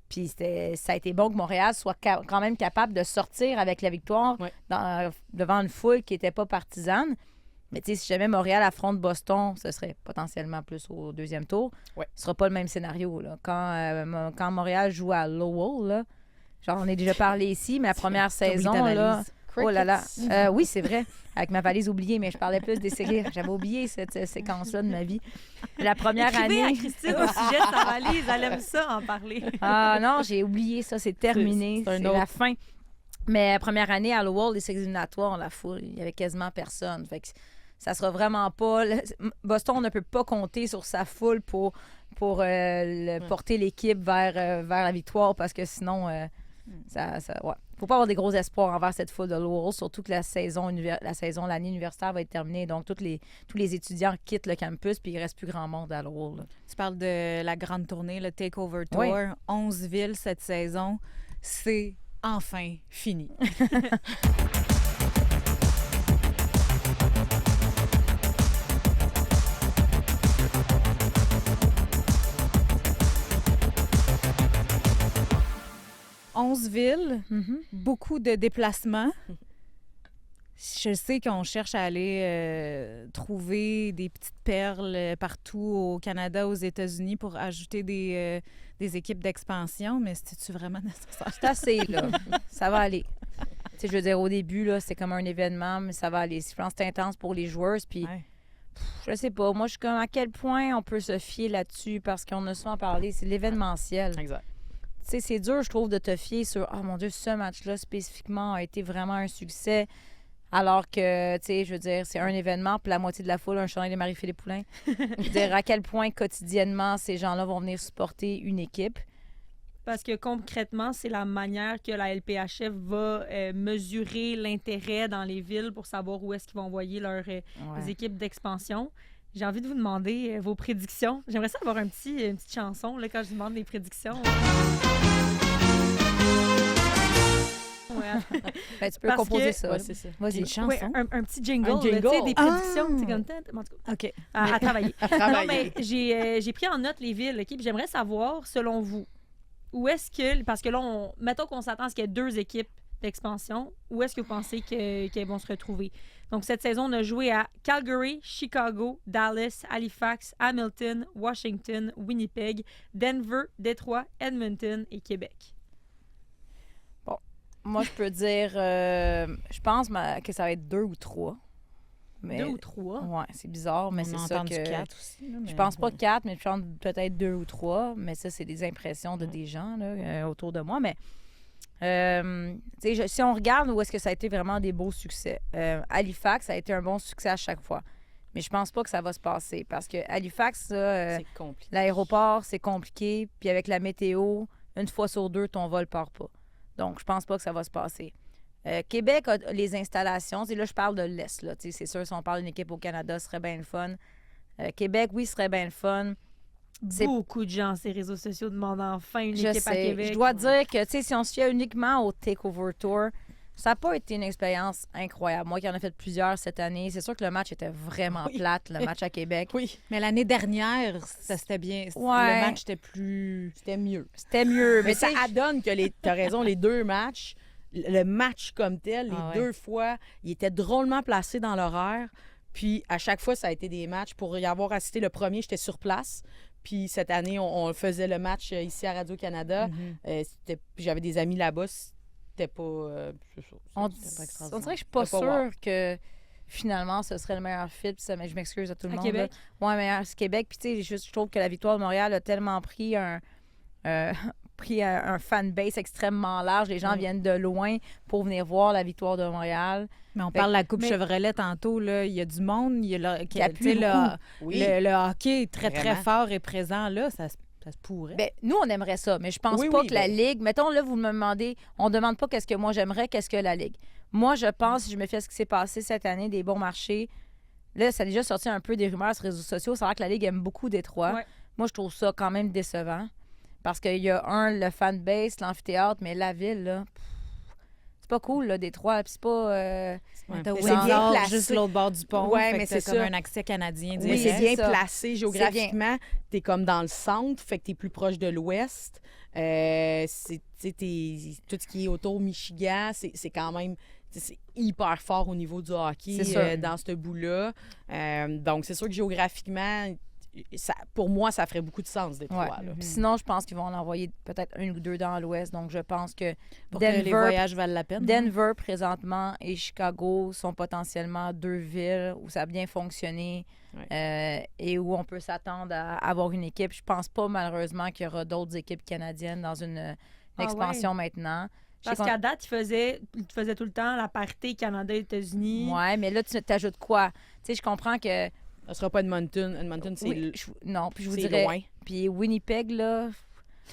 Puis ça a été bon que Montréal soit quand même capable de sortir avec la victoire devant une foule qui n'était pas partisane. Mais tu sais, si jamais Montréal affronte Boston, ce serait potentiellement plus au 2e tour. Ouais. Ce sera pas le même scénario. Là. Quand Montréal joue à Lowell, là, genre on a déjà parlé ici, mais la première saison, là... Oh là là. Oui, c'est vrai. Avec ma valise oubliée, mais je parlais plus des séries. J'avais oublié cette séquence-là de ma vie. La première Écrivez année... à Christine au sujet de sa valise. Elle aime ça, en parler. Ah non, j'ai oublié ça. C'est terminé. C'est un C'est autre. la fin. Mais la première année, à Lowell, les séries éliminatoires, la foule, il y avait quasiment personne. Fait que ça sera vraiment pas... Boston ne peut pas compter sur sa foule pour porter l'équipe vers la victoire parce que sinon... Faut pas avoir des gros espoirs envers cette foule de Lowell, surtout que l'année universitaire va être terminée. Donc, tous les étudiants quittent le campus puis il reste plus grand monde à Lowell. Là. Tu parles de la grande tournée, le Takeover Tour. Oui. 11 villes cette saison. C'est enfin fini. « 11 villes, beaucoup de déplacements. Je sais qu'on cherche à aller trouver des petites perles partout au Canada, aux États-Unis pour ajouter des équipes d'expansion, mais c'est-tu vraiment nécessaire? C'est assez, là. Ça va aller. Tu sais, je veux dire, au début, là, c'est comme un événement, mais ça va aller. Je pense que c'est intense pour les joueurs, puis je sais pas. Moi, je suis comme à quel point on peut se fier là-dessus parce qu'on a souvent parlé, c'est l'événementiel. Exact. Tu sais, c'est dur, je trouve, de te fier sur « Oh mon Dieu, ce match-là, spécifiquement, a été vraiment un succès. » Alors que, tu sais, je veux dire, c'est un événement, puis la moitié de la foule, un chandail de Marie-Philippe Poulin. Je veux dire, à quel point, quotidiennement, ces gens-là vont venir supporter une équipe. Parce que concrètement, c'est la manière que la LPHF va mesurer l'intérêt dans les villes pour savoir où est-ce qu'ils vont envoyer leurs équipes d'expansion. J'ai envie de vous demander vos prédictions. J'aimerais ça avoir une petite chanson là, quand je demande des prédictions. Ben, tu peux composer ça. Ouais, c'est ça. Vas-y, Une chanson. Ouais, un petit jingle, Un jingle. là, tu sais, des prédictions. Ah! Tu sais, comme ça. En tout cas, OK. à travailler. travailler. Non, mais j'ai pris en note les villes, OK? Puis j'aimerais savoir, selon vous, où est-ce que... Parce que là, mettons qu'on s'attend à ce qu'il y ait 2 équipes d'expansion. Où est-ce que vous pensez qu'elles vont se retrouver? Donc, cette saison, on a joué à Calgary, Chicago, Dallas, Halifax, Hamilton, Washington, Winnipeg, Denver, Détroit, Edmonton et Québec. Moi, je peux dire, je pense que ça va être 2 ou 3. Mais, 2 ou 3? Ouais, c'est bizarre, mais On c'est a ça entendu que... 4 aussi. Là, Je pense pas 4, mais je pense peut-être 2 ou 3. Mais ça, c'est des impressions de des gens là, autour de moi. Mais si on regarde où est-ce que ça a été vraiment des beaux succès, Halifax, ça a été un bon succès à chaque fois. Mais je pense pas que ça va se passer parce que Halifax, C'est compliqué. l'aéroport, c'est compliqué. Puis avec la météo, une fois sur deux, ton vol part pas. Donc, je pense pas que ça va se passer. Québec a les installations. Là, je parle de l'Est. Là. C'est sûr, si on parle d'une équipe au Canada, ce serait bien le fun. Québec, oui, ce serait bien le fun. C'est- Beaucoup de gens sur les réseaux sociaux demandent enfin une Je équipe à sais. Québec. Je dois dire que si on se fie uniquement au Takeover Tour, ça n'a pas été une expérience incroyable. Moi qui en ai fait plusieurs cette année, c'est sûr que le match était vraiment plate, le match à Québec. Oui, Mais l'année dernière, ça c'était bien. Ouais. Le match était plus... c'était mieux. C'était mieux. Mais ça tu sais, adonne que t'as raison, les deux matchs, le match comme tel, les Ah ouais. deux fois, il était drôlement placé dans l'horaire. Puis à chaque fois, ça a été des matchs. Pour y avoir assisté le premier, j'étais sur place. Puis cette année, on faisait le match ici à Radio-Canada. Mhm. Puis j'avais des amis là-bas. C'était pas... c'est ça, on, c'était pas on extraordinaire. dirait que je suis pas C'était pas sûre que finalement ce serait le meilleur fit. Puis je m'excuse à tout le À monde. Québec? Là. Ouais, meilleur c'est Québec. Puis tu sais, je trouve que la victoire de Montréal a tellement pris un fanbase extrêmement large. Les gens viennent de loin pour venir voir la victoire de Montréal. Mais on Fait- parle de la Coupe mais- Chevrolet tantôt, là. Il y a du monde. Il y a Qui appuie tu sais, Oui. le hockey est très, très Vraiment. fort et présent là. Ça se pourrait. Ben, nous, on aimerait ça, mais je pense Oui, pas oui, que la ben- Ligue... Mettons, là, vous me demandez, on demande pas qu'est-ce que moi j'aimerais, qu'est-ce que la Ligue. Moi, je pense, si je me fie à ce qui s'est passé cette année, des bons marchés, là, ça a déjà sorti un peu des rumeurs sur les réseaux sociaux. C'est vrai que la Ligue aime beaucoup Détroit. Ouais. Moi, je trouve ça quand même décevant. Parce qu'il y a le fanbase, l'amphithéâtre, mais la ville, là, c'est pas cool, là, Détroit. Puis c'est pas... Ouais, T'as mais Windsor, c'est bien placé. juste l'autre bord du pont. Ouais, Fait mais que t'as c'est comme ça. un accès canadien Oui, direct. c'est bien ça. placé géographiquement. T'es comme dans le centre, fait que t'es plus proche de l'ouest. Tout ce qui est autour Michigan, c'est quand même c'est hyper fort au niveau du hockey C'est sûr. dans ce bout-là. Donc, c'est sûr que géographiquement, pour moi, ça ferait beaucoup de sens, Détroit. Ouais. Là. Puis sinon, je pense qu'ils vont en envoyer peut-être un ou deux dans l'Ouest. Donc, je pense que Pour que les voyages valent la peine. Denver, présentement, et Chicago sont potentiellement deux villes où ça a bien fonctionné et où on peut s'attendre à avoir une équipe. Je pense pas, malheureusement, qu'il y aura d'autres équipes canadiennes dans une expansion maintenant. Je sais Parce qu'à date, ils faisaient tout le temps la parité Canada-États-Unis. Ouais, mais là, tu t'ajoutes quoi? Tu sais, je comprends que... Ça sera pas Edmonton. Edmonton, c'est Oui, non, puis je vous c'est dirais... loin. Puis Winnipeg, là,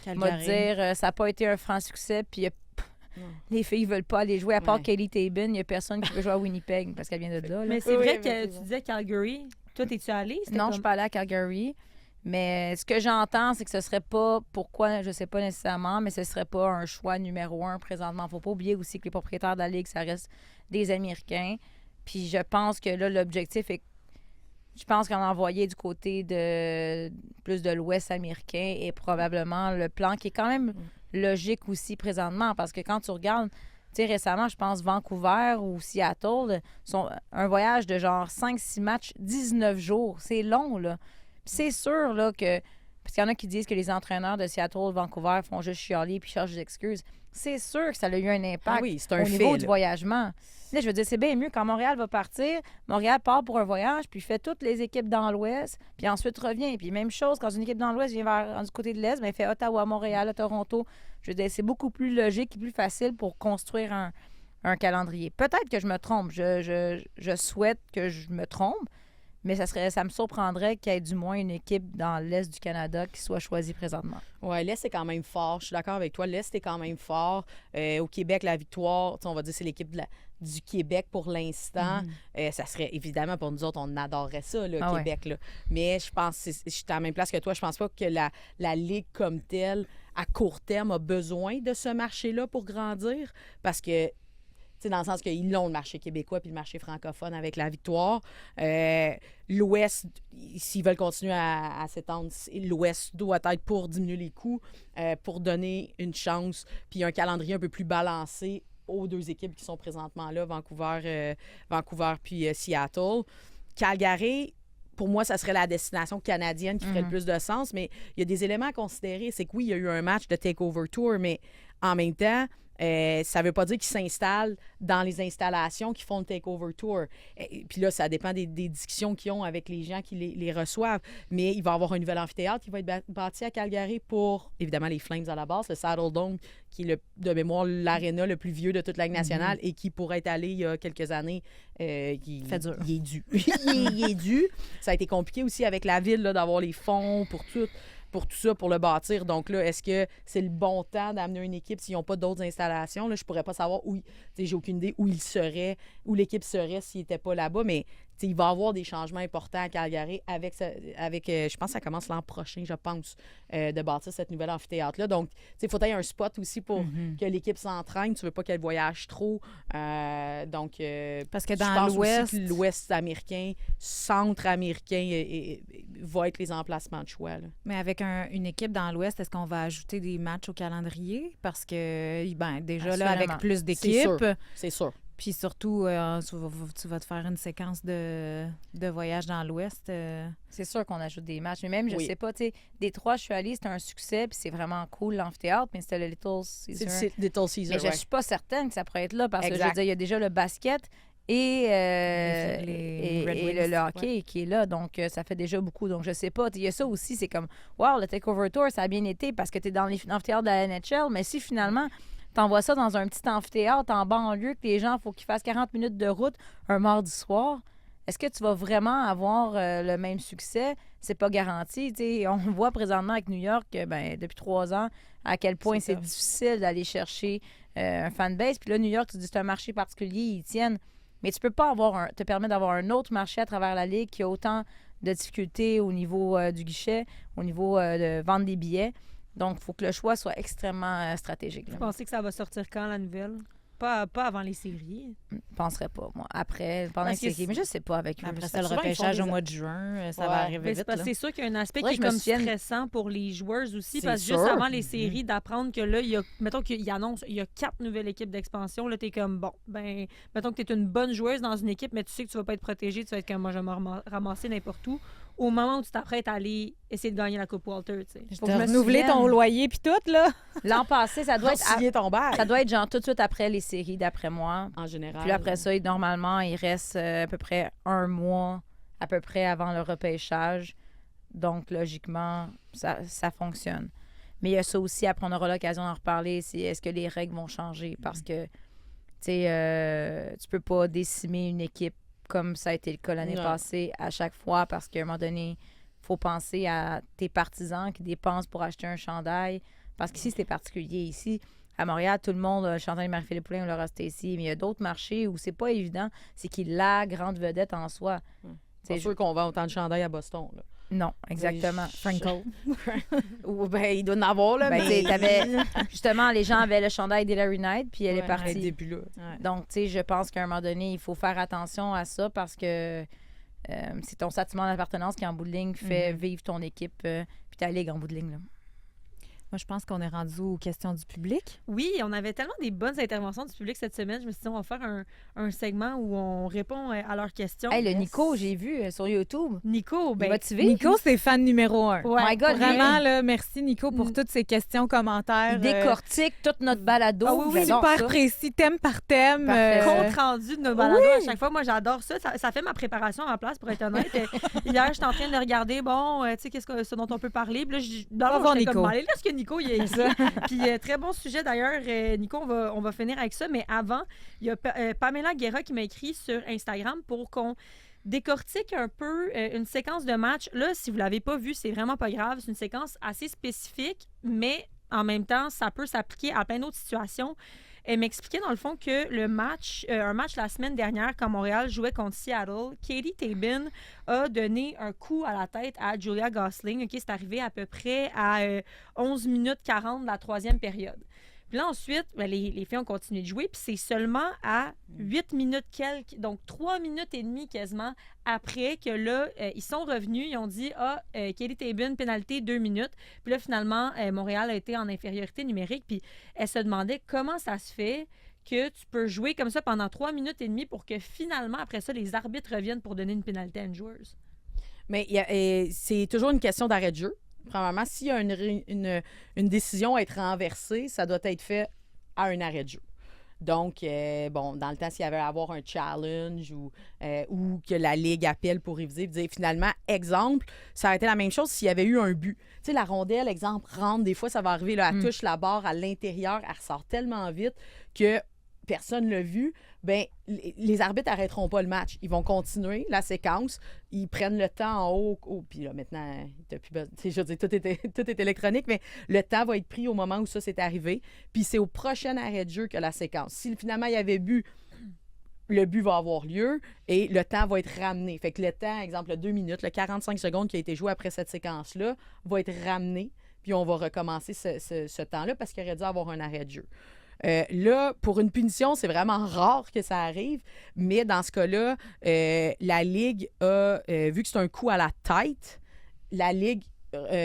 on va Calgary. dire, ça n'a pas été un franc succès. Puis les filles veulent pas aller jouer. À part Ouais. Kaylee Tabin, il n'y a personne qui veut jouer à Winnipeg parce qu'elle vient de là. Mais c'est Oui, vrai oui, que mais c'est tu disais Calgary. Toi, t'es-tu allée? C'était Non, comme- je suis pas allée à Calgary. Mais ce que j'entends, c'est que ce serait pas, pourquoi, je sais pas nécessairement, mais ce serait pas un choix numéro 1 présentement. Faut pas oublier aussi que les propriétaires de la Ligue, ça reste des Américains. Puis je pense que là, l'objectif est, je pense qu'en envoyer du côté de plus de l'Ouest américain est probablement le plan qui est quand même logique aussi présentement. Parce que quand tu regardes, tu sais, récemment, je pense Vancouver ou Seattle, sont un voyage de genre 5-6 matchs, 19 jours. C'est long, là. Puis c'est sûr, là, que... Parce qu'il y en a qui disent que les entraîneurs de Seattle, Vancouver font juste chialer puis cherchent des excuses. C'est sûr que ça a eu un impact Ah oui, c'est un au fait. niveau du là. voyagement. Là, je veux dire, c'est bien mieux quand Montréal va partir. Montréal part pour un voyage, puis fait toutes les équipes dans l'Ouest, puis ensuite revient. Puis même chose, quand une équipe dans l'Ouest vient du côté de l'Est, bien, fait Ottawa, Montréal, Toronto. Je veux dire, c'est beaucoup plus logique et plus facile pour construire un calendrier. Peut-être que je me trompe. Je souhaite que je me trompe, mais ça me surprendrait qu'il y ait du moins une équipe dans l'Est du Canada qui soit choisie présentement. Oui, l'Est est quand même fort. Je suis d'accord avec toi. L'Est est quand même fort. Au Québec, la victoire, tu sais, on va dire c'est l'équipe du Québec pour l'instant. Ça serait évidemment pour nous autres, on adorerait ça, le Ah ouais. Québec. Là. Mais je pense, je suis à la même place que toi, je pense pas que la Ligue comme telle, à court terme, a besoin de ce marché-là pour grandir. Parce que sais, dans le sens qu'ils l'ont, le marché québécois puis le marché francophone avec la victoire. L'Ouest, s'ils veulent continuer à s'étendre, l'Ouest doit être pour diminuer les coûts, pour donner une chance puis un calendrier un peu plus balancé aux deux équipes qui sont présentement là, Vancouver puis Seattle. Calgary, pour moi, ça serait la destination canadienne qui ferait le plus de sens, mais il y a des éléments à considérer. C'est que oui, il y a eu un match de Takeover Tour, mais en même temps, Ça ne veut pas dire qu'ils s'installent dans les installations qui font le Takeover Tour. Puis là, ça dépend des discussions qu'ils ont avec les gens qui les reçoivent. Mais il va y avoir un nouvel amphithéâtre qui va être bâti à Calgary pour, évidemment, les Flames à la base, le Saddle Dome, qui est, de mémoire, l'aréna le plus vieux de toute la Ligue nationale et qui pourrait être allé il y a quelques années. Fait dur. Il est dû. il est dû. Ça a été compliqué aussi avec la ville là, d'avoir les fonds pour tout ça, pour le bâtir. Donc là, est-ce que c'est le bon temps d'amener une équipe s'ils n'ont pas d'autres installations? Là, je pourrais pas savoir où... J'ai aucune idée où l'équipe serait s'ils n'étaient pas là-bas, mais il va y avoir des changements importants à Calgary avec je pense que ça commence l'an prochain, je pense, de bâtir cette nouvelle amphithéâtre-là. Donc, il faut qu'il y ait un spot aussi pour que l'équipe s'entraîne. Tu veux pas qu'elle voyage trop. Donc, parce que je dans pense l'Ouest... aussi que l'Ouest américain, centre américain, va être les emplacements de choix. Là. Mais avec une équipe dans l'Ouest, est-ce qu'on va ajouter des matchs au calendrier? Parce que, déjà, là, avec plus d'équipes... C'est sûr. Puis surtout, tu vas te faire une séquence de voyage dans l'Ouest. C'est sûr qu'on ajoute des matchs. Mais même, je sais pas, tu sais, Détroit, je suis allée, c'était un succès, puis c'est vraiment cool, l'amphithéâtre, mais c'était le Little Caesar. C'est Little Caesar, mais je suis pas certaine que ça pourrait être là, parce que, je veux exact. dire, il y a déjà le basket et les le hockey qui est là. Donc, ça fait déjà beaucoup. Donc, je sais pas. Il y a ça aussi, c'est comme, wow, le Takeover Tour, ça a bien été parce que tu es dans l'amphithéâtre de la NHL, mais si finalement... T'envoies ça dans un petit amphithéâtre en banlieue que les gens, il faut qu'ils fassent 40 minutes de route un mardi soir. Est-ce que tu vas vraiment avoir le même succès? C'est pas garanti. T'sais, on voit présentement avec New York, depuis 3 ans, à quel point c'est difficile d'aller chercher un fanbase. Puis là, New York, tu dis c'est un marché particulier, ils tiennent. Mais tu peux pas te permettre d'avoir un autre marché à travers la Ligue qui a autant de difficultés au niveau du guichet, au niveau de vendre des billets. Donc, il faut que le choix soit extrêmement stratégique. Vous pensez que ça va sortir quand, la nouvelle? Pas avant les séries. Je penserais pas, moi. Après, pendant les séries. Mais je sais pas avec eux. Après ça, le repêchage au mois de juin, ça va arriver vite. C'est sûr qu'il y a un aspect qui est comme stressant pour les joueurs aussi. Parce que sûr. juste avant les séries, d'apprendre que là, mettons qu'il annonce, il y a 4 nouvelles équipes d'expansion. Là, t'es comme, bon, mettons que t'es une bonne joueuse dans une équipe, mais tu sais que tu vas pas être protégée. Tu vas être comme, moi, je vais me ramasser n'importe où. Au moment où tu t'apprêtes à aller essayer de gagner la Coupe Walter, tu sais. Faut renouveler ton loyer puis tout, là. L'an passé, ça doit être... ton bail. Ça doit être genre tout de suite après les séries, d'après moi. En général. Puis après ça, normalement, il reste à peu près 1 mois, à peu près avant le repêchage. Donc, logiquement, ça fonctionne. Mais il y a ça aussi, après, on aura l'occasion d'en reparler, c'est est-ce que les règles vont changer? Parce que, tu sais, tu peux pas décimer une équipe comme ça a été le cas l'année passée à chaque fois, parce qu'à un moment donné, il faut penser à tes partisans qui dépensent pour acheter un chandail. Parce qu'ici, c'est particulier. Ici, à Montréal, tout le monde a le chandail de Marie-Philippe Poulin ou Laura Stacey, mais il y a d'autres marchés où c'est pas évident. C'est qu'il la grande vedette en soi. C'est sûr qu'on vend autant de chandails à Boston, là. Non, exactement. Franco. Ou il doit en avoir, là. Justement, les gens avaient le chandail d'Hillary Knight, puis elle est partie. Début, là. Donc, tu sais, je pense qu'à un moment donné, il faut faire attention à ça parce que c'est ton sentiment d'appartenance qui, en bout de ligne, fait vivre ton équipe puis ta ligue en bout de ligne, là. Moi, je pense qu'on est rendu aux questions du public. Oui, on avait tellement des bonnes interventions du public cette semaine. Je me suis dit, on va faire un segment où on répond à leurs questions. Hey, le Nico, j'ai vu sur YouTube. Nico, motivé. Nico, c'est fan numéro 1. Ouais. My God, vraiment, là, merci Nico pour toutes ces questions, commentaires. Il décortique toute notre balado. Ah oui, super précis, thème par thème. Compte rendu de nos balados à chaque fois. Moi, j'adore ça. Ça fait ma préparation en place, pour être honnête. Hier, j'étais en train de regarder, tu sais, ce dont on peut parler. Puis là, on va voir Nico. Allez, là, ce que Nico, il est ça. Puis très bon sujet d'ailleurs, Nico, on va finir avec ça, mais avant, il y a Pamela Guerra qui m'a écrit sur Instagram pour qu'on décortique un peu une séquence de match. Là, si vous l'avez pas vu, c'est vraiment pas grave. C'est une séquence assez spécifique, mais en même temps, ça peut s'appliquer à plein d'autres situations. Elle m'expliquait dans le fond que un match la semaine dernière, quand Montréal jouait contre Seattle, Katie Tabin a donné un coup à la tête à Julia Gosling. OK, c'est arrivé à peu près à 11 minutes 40 de la 3e période. Puis là, ensuite, les filles ont continué de jouer, puis c'est seulement à 8 minutes quelques, donc 3 minutes et demie quasiment après que là, ils sont revenus, ils ont dit « Katie Tabin, pénalité 2 minutes. » Puis là, finalement, Montréal a été en infériorité numérique, puis elle se demandait comment ça se fait que tu peux jouer comme ça pendant 3 minutes et demie pour que finalement, après ça, les arbitres reviennent pour donner une pénalité à une joueuse. Mais c'est toujours une question d'arrêt de jeu. Premièrement, s'il y a une décision à être renversée, ça doit être fait à un arrêt de jeu. Donc, dans le temps, s'il y avait à avoir un challenge ou que la Ligue appelle pour réviser, dire finalement, exemple, ça aurait été la même chose s'il y avait eu un but. Tu sais, la rondelle, exemple, rentre, des fois, ça va arriver, là, elle touche la barre à l'intérieur, elle ressort tellement vite que personne ne l'a vu. Bien, les arbitres n'arrêteront pas le match. Ils vont continuer la séquence. Ils prennent le temps en haut. Puis là, maintenant, je veux dire, tout est électronique, mais le temps va être pris au moment où ça s'est arrivé. Puis c'est au prochain arrêt de jeu que la séquence. Si finalement il y avait but, le but va avoir lieu et le temps va être ramené. Fait que le temps, exemple, le 2 minutes, le 45 secondes qui a été joué après cette séquence-là, va être ramené. Puis on va recommencer ce temps-là parce qu'il aurait dû avoir un arrêt de jeu. Là, pour une punition, c'est vraiment rare que ça arrive, mais dans ce cas-là, la Ligue a, vu que c'est un coup à la tête, la Ligue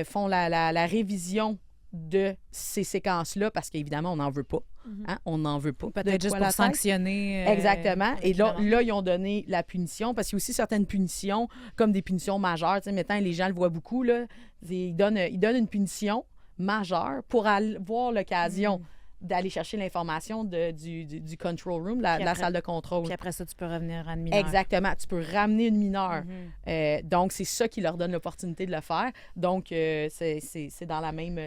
font la révision de ces séquences-là parce qu'évidemment, on n'en veut pas. Hein? On n'en veut pas. Peut-être juste pour sanctionner. Exactement. Et là, ils ont donné la punition parce qu'il y a aussi certaines punitions, comme des punitions majeures. Tu sais, maintenant, les gens le voient beaucoup. Là, ils donnent une punition majeure pour avoir l'occasion d'aller chercher l'information du control room, la salle de contrôle. Puis après ça, tu peux revenir à une mineure. Exactement. Tu peux ramener une mineure. Donc, c'est ça qui leur donne l'opportunité de le faire. Donc, c'est dans la même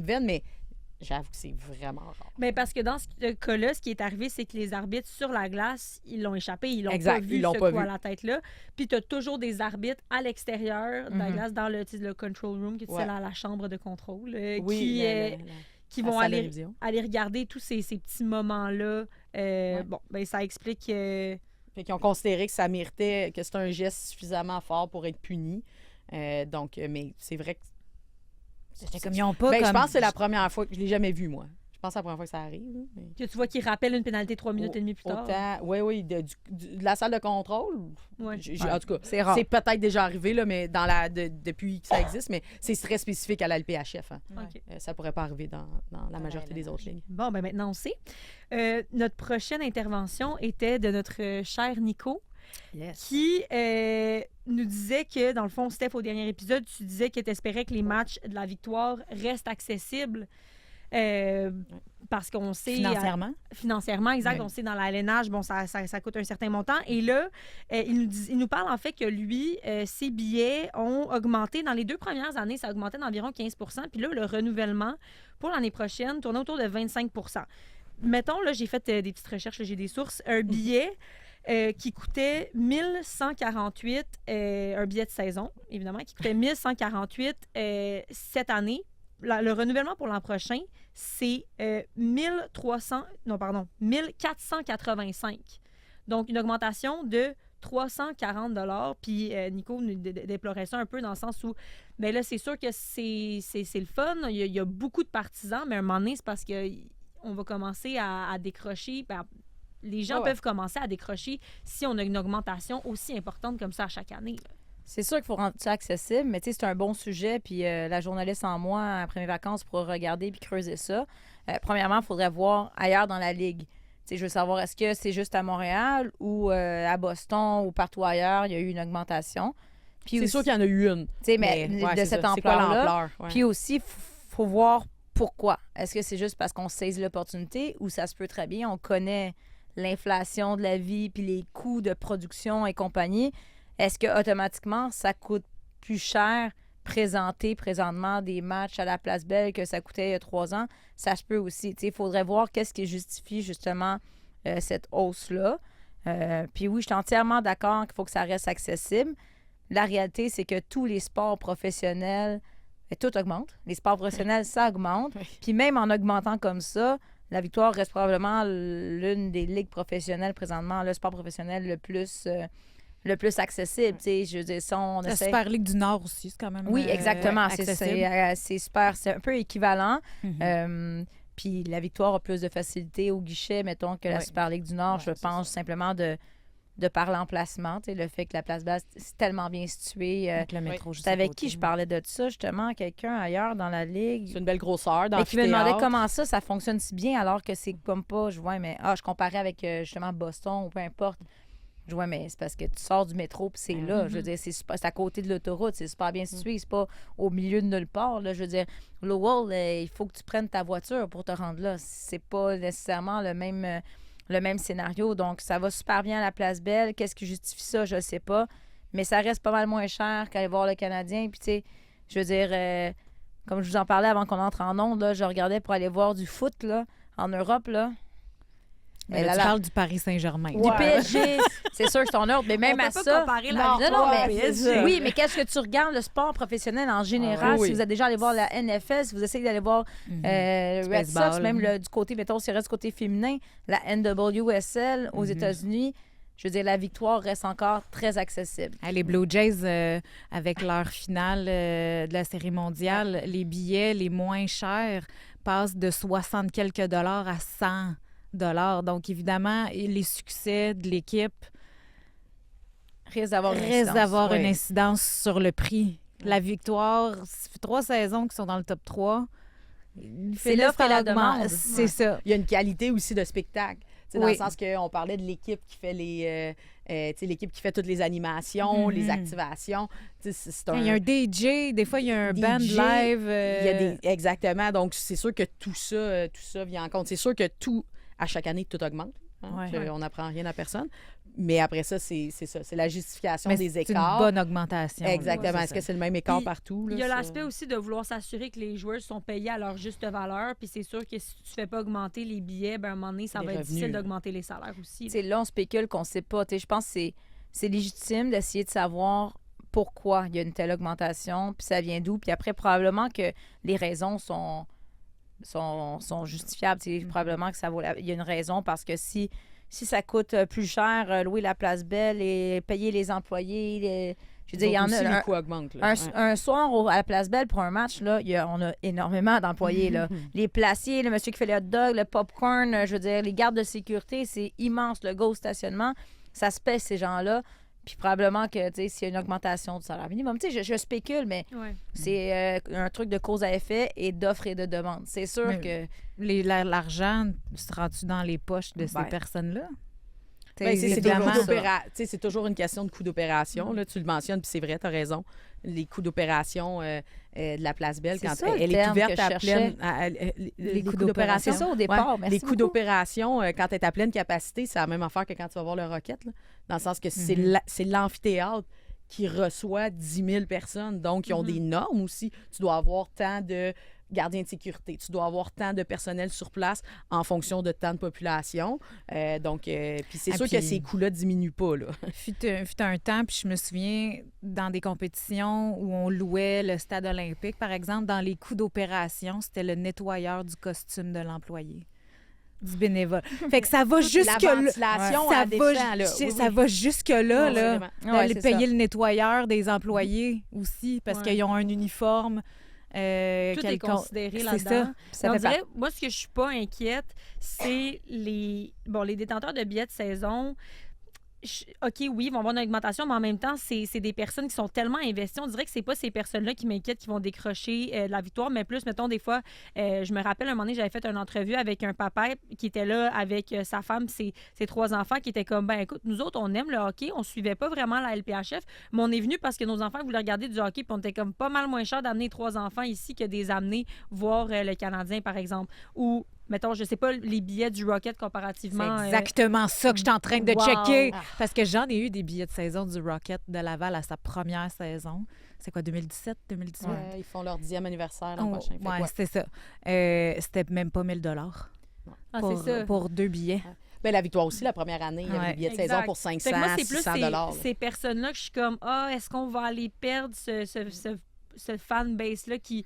veine, mais j'avoue que c'est vraiment rare. Bien, parce que dans ce cas-là, ce qui est arrivé, c'est que les arbitres sur la glace, ils l'ont échappé. Ils l'ont pas vu, ce coup à la tête-là. Puis tu as toujours des arbitres à l'extérieur de la glace, dans le control room, qui est la chambre de contrôle, qui vont aller regarder tous ces petits moments-là. Ça explique... Fait qu'ils ont considéré que ça méritait, que c'est un geste suffisamment fort pour être puni. Mais c'est vrai que... C'était comme ils n'ont pas... Je pense que c'est la première fois que je ne l'ai jamais vu, moi. Je pense que c'est la première fois que ça arrive. Mais... Que tu vois qu'ils rappellent une pénalité 3 minutes et demie plus tard. Oui, de la salle de contrôle. Ouais. En tout cas, c'est rare. C'est peut-être déjà arrivé, là, mais depuis que ça existe, mais c'est très spécifique à la LPHF. Hein. Okay. Ça ne pourrait pas arriver dans la majorité des autres ligues. Bon, maintenant, on sait. Notre prochaine intervention était de notre cher Nico. Yes. Qui nous disait que, dans le fond, Steph, au dernier épisode, tu disais que tu espérais que les matchs de la victoire restent accessibles parce qu'on sait... Financièrement, exact. Oui. On sait, dans l'alénage, ça coûte un certain montant. Et là, il nous parle, en fait, que lui, ses billets ont augmenté. Dans les 2 premières années, ça a augmenté d'environ 15 %. Puis là, le renouvellement pour l'année prochaine tournait autour de 25 %. Mettons, là, j'ai fait des petites recherches, là, j'ai des sources. Un billet... qui coûtait 1148, un billet de saison, évidemment, qui coûtait 1148 cette année. Le renouvellement pour l'an prochain, c'est 1485. Donc, une augmentation de 340 $. Puis Nico nous déplorait ça un peu dans le sens où, bien là, c'est sûr que c'est le fun. Il y a beaucoup de partisans, mais à un moment donné, c'est parce qu'on va commencer à décrocher. Les gens peuvent commencer à décrocher si on a une augmentation aussi importante comme ça à chaque année. Là. C'est sûr qu'il faut rendre ça accessible, mais tu sais, c'est un bon sujet. Puis la journaliste en moi, après mes vacances, pourra regarder puis creuser ça. Premièrement, il faudrait voir ailleurs dans la Ligue. Tu sais, je veux savoir, est-ce que c'est juste à Montréal ou à Boston ou partout ailleurs, il y a eu une augmentation? Puis c'est sûr qu'il y en a eu une. Tu sais, mais de cette ampleur-là. Puis aussi, il faut voir pourquoi. Est-ce que c'est juste parce qu'on saisit l'opportunité ou ça se peut très bien, on connaît l'inflation de la vie puis les coûts de production et compagnie? Est-ce que automatiquement ça coûte plus cher présenter présentement des matchs à la Place Belle que ça coûtait il y a 3 ans? Ça se peut aussi. Il faudrait voir qu'est-ce qui justifie justement cette hausse-là. Puis oui, je suis entièrement d'accord qu'il faut que ça reste accessible. La réalité, c'est que tous les sports professionnels, tout augmente. Les sports professionnels, ça augmente. Puis même en augmentant comme ça, la Victoire reste probablement l'une des ligues professionnelles présentement, le sport professionnel le plus accessible. Je veux dire, on la Super Ligue du Nord aussi, c'est quand même oui, exactement. C'est super. C'est un peu équivalent. Puis la Victoire a plus de facilité au guichet, mettons, que la Super Ligue du Nord. Je pense simplement de par l'emplacement. Le fait que la Place Basse, c'est tellement bien situé. Avec le métro juste avec qui je parlais de ça, justement, quelqu'un ailleurs dans la Ligue. C'est une belle grosseur dans le qui me demandait comment ça fonctionne si bien alors que c'est comme pas, je comparais avec justement Boston ou peu importe. Je vois, mais c'est parce que tu sors du métro puis c'est là. Je veux dire, c'est à côté de l'autoroute. C'est super bien situé. C'est pas au milieu de nulle part. Là. Je veux dire, Lowell, il faut que tu prennes ta voiture pour te rendre là. C'est pas nécessairement le même scénario. Donc, ça va super bien à la Place Belle. Qu'est-ce qui justifie ça? Je sais pas. Mais ça reste pas mal moins cher qu'aller voir le Canadien. Puis, tu sais, je veux dire, comme je vous en parlais avant qu'on entre en ondes, là, je regardais pour aller voir du foot là, en Europe, là. Mais là, tu parles du Paris Saint-Germain. Du PSG, c'est sûr que c'est ton ordre, mais même On à peut ça... pas comparer la non, mais PSG. oui, mais qu'est-ce que tu regardes le sport professionnel en général? oui. Si vous êtes déjà allé voir la NFL, si vous essayez d'aller voir le Red Sox, même du côté, mettons, si reste du côté féminin, la NWSL aux États-Unis, je veux dire, la victoire reste encore très accessible. Les Blue Jays, avec leur finale de la Série mondiale, les billets les moins chers passent de 60 quelques dollars à 100 $. Donc, évidemment, les succès de l'équipe risquent d'avoir une incidence sur le prix. La victoire, ça fait 3 saisons qu'ils sont dans le top 3. C'est l'offre et la demande. C'est ça. Il y a une qualité aussi de spectacle. Dans Oui. le sens qu'on parlait de l'équipe qui fait l'équipe qui fait toutes les animations, les activations. C'est Il y a un DJ, des fois, il y a un DJ, band live. Il y a exactement. Donc, c'est sûr que tout ça vient en compte. C'est sûr que à chaque année, tout augmente. On n'apprend rien à personne. Mais après ça, c'est ça. C'est la justification Mais des c'est écarts. une bonne augmentation. Exactement. là, Est-ce que c'est le même écart Puis, partout? Il y a l'aspect aussi de vouloir s'assurer que les joueurs sont payés à leur juste valeur. Puis c'est sûr que si tu fais pas augmenter les billets, ben à un moment donné, ça Les va être revenus, difficile là. d'augmenter les salaires aussi. C'est là, on spécule qu'on ne sait pas. Je pense que c'est légitime d'essayer de savoir pourquoi il y a une telle augmentation, puis ça vient d'où. Puis après, probablement que les raisons sont justifiables. Probablement que il y a une raison parce que si ça coûte plus cher, louer la Place Belle et payer les employés, je veux dire, il y en a... les coûts augmentent. Là. Un soir à la Place Belle pour un match, là, on a énormément d'employés. Là. Les placiers, le monsieur qui fait le hot dog, le popcorn, je veux dire, les gardes de sécurité, c'est immense. Le go stationnement, ça se pèse ces gens-là. Puis probablement que, tu sais, s'il y a une augmentation du salaire minimum, tu sais, je spécule, mais c'est un truc de cause à effet et d'offre et de demande. C'est sûr que... L'argent se rend-tu dans les poches de ces personnes-là? C'est toujours une question de coût d'opération. Là, tu le mentionnes, puis c'est vrai, tu as raison. Les coûts d'opération de la Place Belle, quand elle est ouverte à pleine... Les coûts d'opération. C'est ça au départ. Les coûts d'opération, quand tu es à pleine capacité, c'est la même affaire que quand tu vas voir le Rocket. Là, dans le sens que c'est l'amphithéâtre qui reçoit 10 000 personnes. Donc, ils ont des normes aussi. Tu dois avoir tant de gardiens de sécurité. Tu dois avoir tant de personnel sur place en fonction de tant de population. Puis c'est sûr que ces coûts-là ne diminuent pas. Là. Fut un temps, puis je me souviens, dans des compétitions où on louait le stade olympique, par exemple, dans les coûts d'opération, c'était le nettoyeur du costume de l'employé. Du bénévole. Fait que ça va jusque la ventilation là. Ça va jusque-là, là. D'aller payer le nettoyeur des employés aussi, parce qu'ils ont un uniforme. Tout est considéré là-dedans. On dirait, moi, ce que je suis pas inquiète, c'est les détenteurs de billets de saison. OK, oui, ils vont avoir une augmentation, mais en même temps, c'est des personnes qui sont tellement investies. On dirait que c'est pas ces personnes-là qui m'inquiètent qui vont décrocher la victoire, mais plus, mettons, des fois, je me rappelle, un moment donné, j'avais fait une entrevue avec un papa qui était là avec sa femme, ses 3 enfants, qui étaient comme, écoute, nous autres, on aime le hockey, on suivait pas vraiment la LPHF, mais on est venu parce que nos enfants voulaient regarder du hockey, puis on était comme pas mal moins cher d'amener 3 enfants ici que des amener voir le Canadien, par exemple. Ou mettons, je sais pas, les billets du Rocket comparativement... C'est exactement ça que je suis en train de checker. Parce que j'en ai eu des billets de saison du Rocket de Laval à sa première saison. C'est quoi, 2017, 2018? Ils font leur 10e anniversaire l'an prochain. Oui, c'est ça. C'était même pas 1 000 pour 2 billets. Bien, la victoire aussi, la première année, il y avait des billets de saison pour 500, moi, c'est 600 plus ces personnes-là que je suis comme, est-ce qu'on va aller perdre ce fan-base-là qui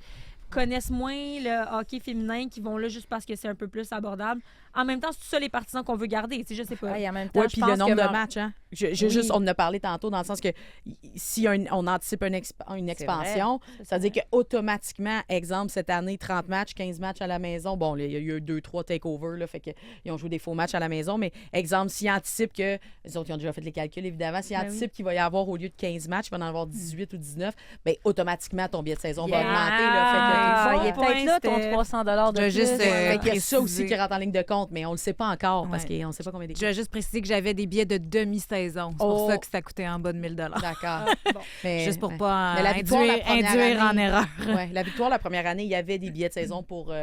connaissent moins le hockey féminin, qui vont là juste parce que c'est un peu plus abordable. En même temps, c'est tout ça les partisans qu'on veut garder. Je sais pas. En même temps, puis le nombre de matchs. Hein? Juste, on en a parlé tantôt, dans le sens que si on anticipe une expansion, ça veut dire qu'automatiquement, exemple, cette année, 30 matchs, 15 matchs à la maison. Bon, il y a eu 2-3 takeovers, là, fait qu'ils ont joué des faux matchs à la maison. Mais exemple, s'ils anticipent que, les autres, ils ont déjà fait les calculs, évidemment, s'ils anticipent qu'il va y avoir, au lieu de 15 matchs, il va en avoir 18 ou 19, bien, automatiquement, ton billet de saison va augmenter. Là, fait que il est peut-être là, ton c'était- 300 de Je vais plus. juste, Fait qu'il y a ça préciser. aussi qui rentre en ligne de compte, mais on le sait pas encore parce Ouais. qu'on ne sait pas combien d'équipes. Je vais juste préciser que j'avais des billets de demi-saison. C'est pour Oh. ça que ça coûtait en bas de 1000 D'accord. Bon. Mais, Juste pour ouais. pas Mais la victoire, la induire, première induire en année- erreur. Ouais, la victoire, la première année, il y avait des billets de saison pour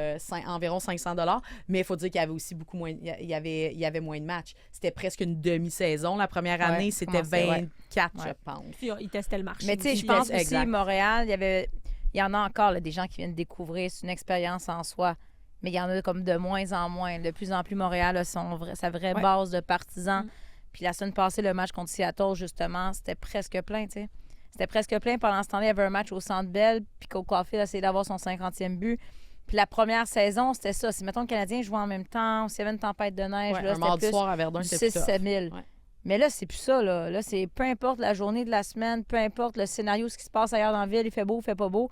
environ 500 $, mais il faut dire qu'il y avait aussi beaucoup moins, il y avait moins de matchs. C'était presque une demi-saison. La première année, c'était commençait, ouais. 24, Ouais. je pense. Puis ils testaient le marché. Mais tu sais, aussi. je pense Exact. aussi, Montréal, il y en a encore là, des gens qui viennent découvrir. C'est une expérience en soi. Mais il y en a comme de moins en moins. De plus en plus, Montréal a sa vraie Ouais. base de partisans. Puis la semaine passée, le match contre Seattle, justement, c'était presque plein, tu sais. C'était presque plein. Pendant ce temps-là, il y avait un match au Centre Bell, puis Cole Caulfield a essayé d'avoir son 50e but. Puis la première saison, c'était ça. Si, mettons, le Canadien jouait en même temps, ou s'il y avait une tempête de neige, Ouais, là, un c'était mardi plus soir à Verdun, du c'était plus tough. 6-7 000. Ouais. Mais là, c'est plus ça, là. Là, c'est peu importe la journée de la semaine, peu importe le scénario, ce qui se passe ailleurs dans la ville, il fait beau, il fait pas beau.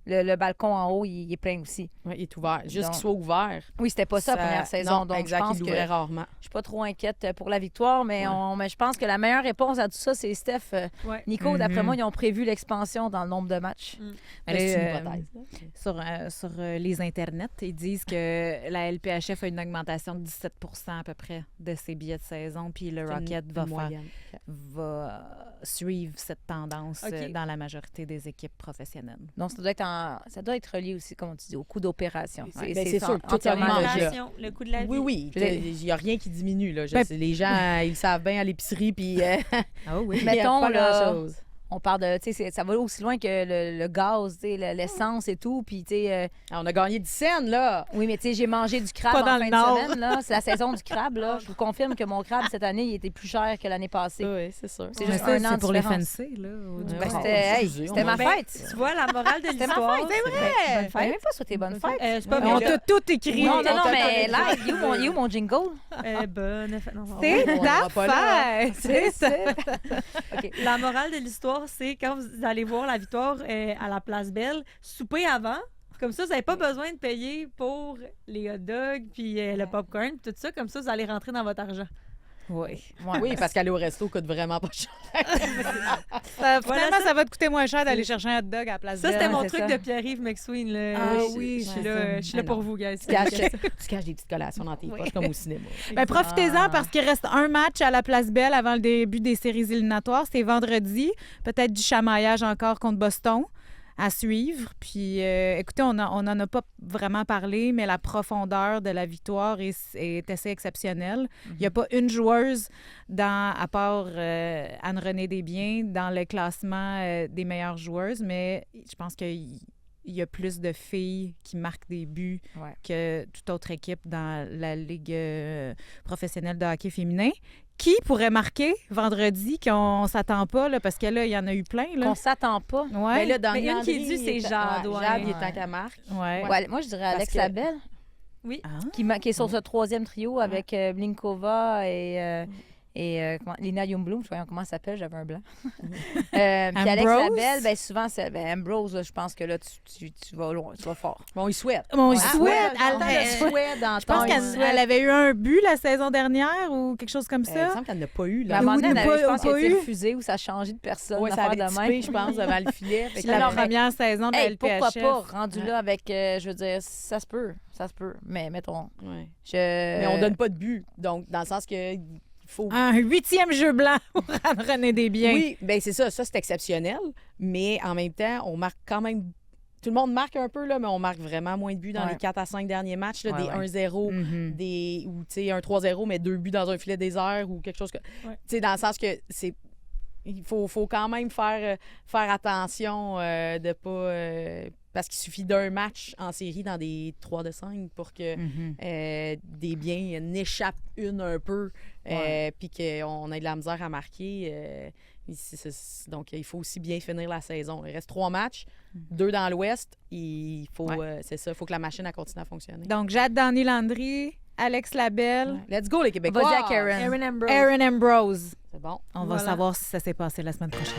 Le balcon en haut, il est plein aussi. Ouais, il est ouvert. Juste Donc- qu'il soit ouvert. Oui, c'était pas ça la première saison. Non, Donc, exact, je pense il que l'ouvrait rarement. je suis pas trop inquiète pour la victoire, mais, Ouais. mais je pense que la meilleure réponse à tout ça, c'est Steph. Ouais. Nico, d'après Mhm. moi, ils ont prévu l'expansion dans le nombre de matchs. Mais c'est Euh, une hypothèse. là. Sur les internets, ils disent que la LPHF a une augmentation de 17 à peu près de ses billets de saison, puis le C'est Rocket une va moyenne. suivre cette tendance OK. dans la majorité des équipes professionnelles. Donc, ça doit être relié aussi, comme tu dis, au coût d'opération. Ben, c'est sûr, tout entièrement augmente, logique. là. L'inflation, le coût de la vie. Oui, oui. Je veux dire- Il n'y a rien qui diminue. Là. Ben- Les gens, ils savent bien à l'épicerie, puis Ah oui. il y a Mettons, pas là, grand-chose. On parle de, tu sais, ça va aussi loin que le gaz, tu sais, l'essence et tout. Puis, tu sais, Ah, on a gagné 10 cents, là. oui, mais tu sais, j'ai mangé du crabe Pas en dans fin le de Nord. semaine, là. C'est la saison du crabe, là. Je vous confirme que mon crabe, cette année, il était plus cher que l'année passée. Oui, c'est sûr. C'est Mais juste ça, un an c'est de pour les différence. fancy, là. ou du Ouais, Ben, gras. c'était hey, excusez, c'était on ma Ben, fête. Tu vois, la morale de C'était ma l'histoire. fête, c'est vrai. Bonne Ben, fête. même pas souhaité bonne fête. C'est pas Ouais, bien. On t'a tout écrit. Non, non, non, t'as- mais t'as- live, il est où mon jingle? Bonne fête. Non, C'est on ta va pas là. fête! C'est ça! La morale de l'histoire, c'est quand vous allez voir la victoire à la Place Belle, souper avant. Comme ça, vous n'avez pas besoin de payer pour les hot dogs puis le popcorn puis tout ça. Comme ça, vous allez rentrer dans votre argent. Oui. Ouais. Oui, parce qu'aller au resto coûte vraiment pas cher. Finalement, ça- ça va te coûter moins cher d'aller chercher un hot dog à la place Ça, c'était Belle. mon c'est truc ça. de Pierre-Yves McSween. Là. Ah Je- oui, je suis c'est là, ça. je suis là Ah pour non. vous, guys. Tu caches des petites collations dans tes poches, comme au cinéma. Ben, profitez-en parce qu'il reste un match à la Place Belle avant le début des séries éliminatoires. C'est vendredi. Peut-être du chamaillage encore contre Boston à suivre. Puis, écoutez, on n'en a pas vraiment parlé, mais la profondeur de la victoire est assez exceptionnelle. Il n'y a pas une joueuse, à part Anne-Renée Desbiens, dans le classement des meilleures joueuses, mais je pense qu'il y a plus de filles qui marquent des buts Ouais. que toute autre équipe dans la Ligue professionnelle de hockey féminin. Qui pourrait marquer vendredi qu'on s'attend pas, là, parce que là, il y en a eu plein. Là. On s'attend pas. Ouais. Mais là, dans Mais une qui est Landry, due, c'est il est- Jade, ouais, ouais. Jade, il est Ouais. temps qu'elle marque. Ouais. Ouais, moi, je dirais Alex que- Labelle, Ah. qui est sur ce troisième trio avec Blinkova et Lina Youngblum. Voyons comment elle s'appelle, j'avais un blanc. Puis Alex Ambrose? Labelle, ben, souvent, c'est Ambrose, là, je pense que là, tu vas loin, tu vas fort. Bon, il souhaite. Mon Ouais. souhait, Ah, elle- le souhait dans je pense ton- qu'elle avait eu un but la saison dernière ou quelque chose comme Il me ça. semble qu'elle n'a pas eu. Mais à un Là. moment donné, ou elle avait- je pas- pense pas qu'elle a été eu. refusée ou ça a changé de personne. Ouais, une ça avait affaire de tippé, même. je pense, devant le filet. Fait C'est que- la non, mais- première saison de la Hey, pourquoi LPHF. pas, rendu Ouais. là avec, je veux dire, ça se peut, mais mettons, Ouais. je... Mais on donne pas de but. Donc, dans le sens que il faut. Un 8e jeu blanc pour Anne-Renée Desbiens. Oui, bien c'est ça. Ça, c'est exceptionnel. Mais en même temps, on marque quand même. Tout le monde marque un peu, là, mais on marque vraiment moins de buts dans Ouais. les 4 à 5 derniers matchs. Là, Ouais, des ouais. 1-0, Mhm. ou tu sais, un 3-0, mais 2 buts dans un filet désert ou quelque chose que. Ouais. Tu sais, dans le sens que c'est. Il faut quand même faire attention de pas. Parce qu'il suffit d'un match en série dans des 3 de 5 pour que Mhm. des biens n'échappent une un peu, Ouais. puis qu'on ait de la misère à marquer. Donc, il faut aussi bien finir la saison. Il reste 3 matchs, 2 dans l'Ouest. Il faut, Ouais. c'est ça, il faut que la machine elle continue à fonctionner. Donc, Jade Dany-Landry, Alex Labelle, Let's go, les Québécois! Vas-y à Karen. Aaron Ambrose. Aaron Ambrose. C'est bon. On va Voilà. savoir si ça s'est passé la semaine prochaine.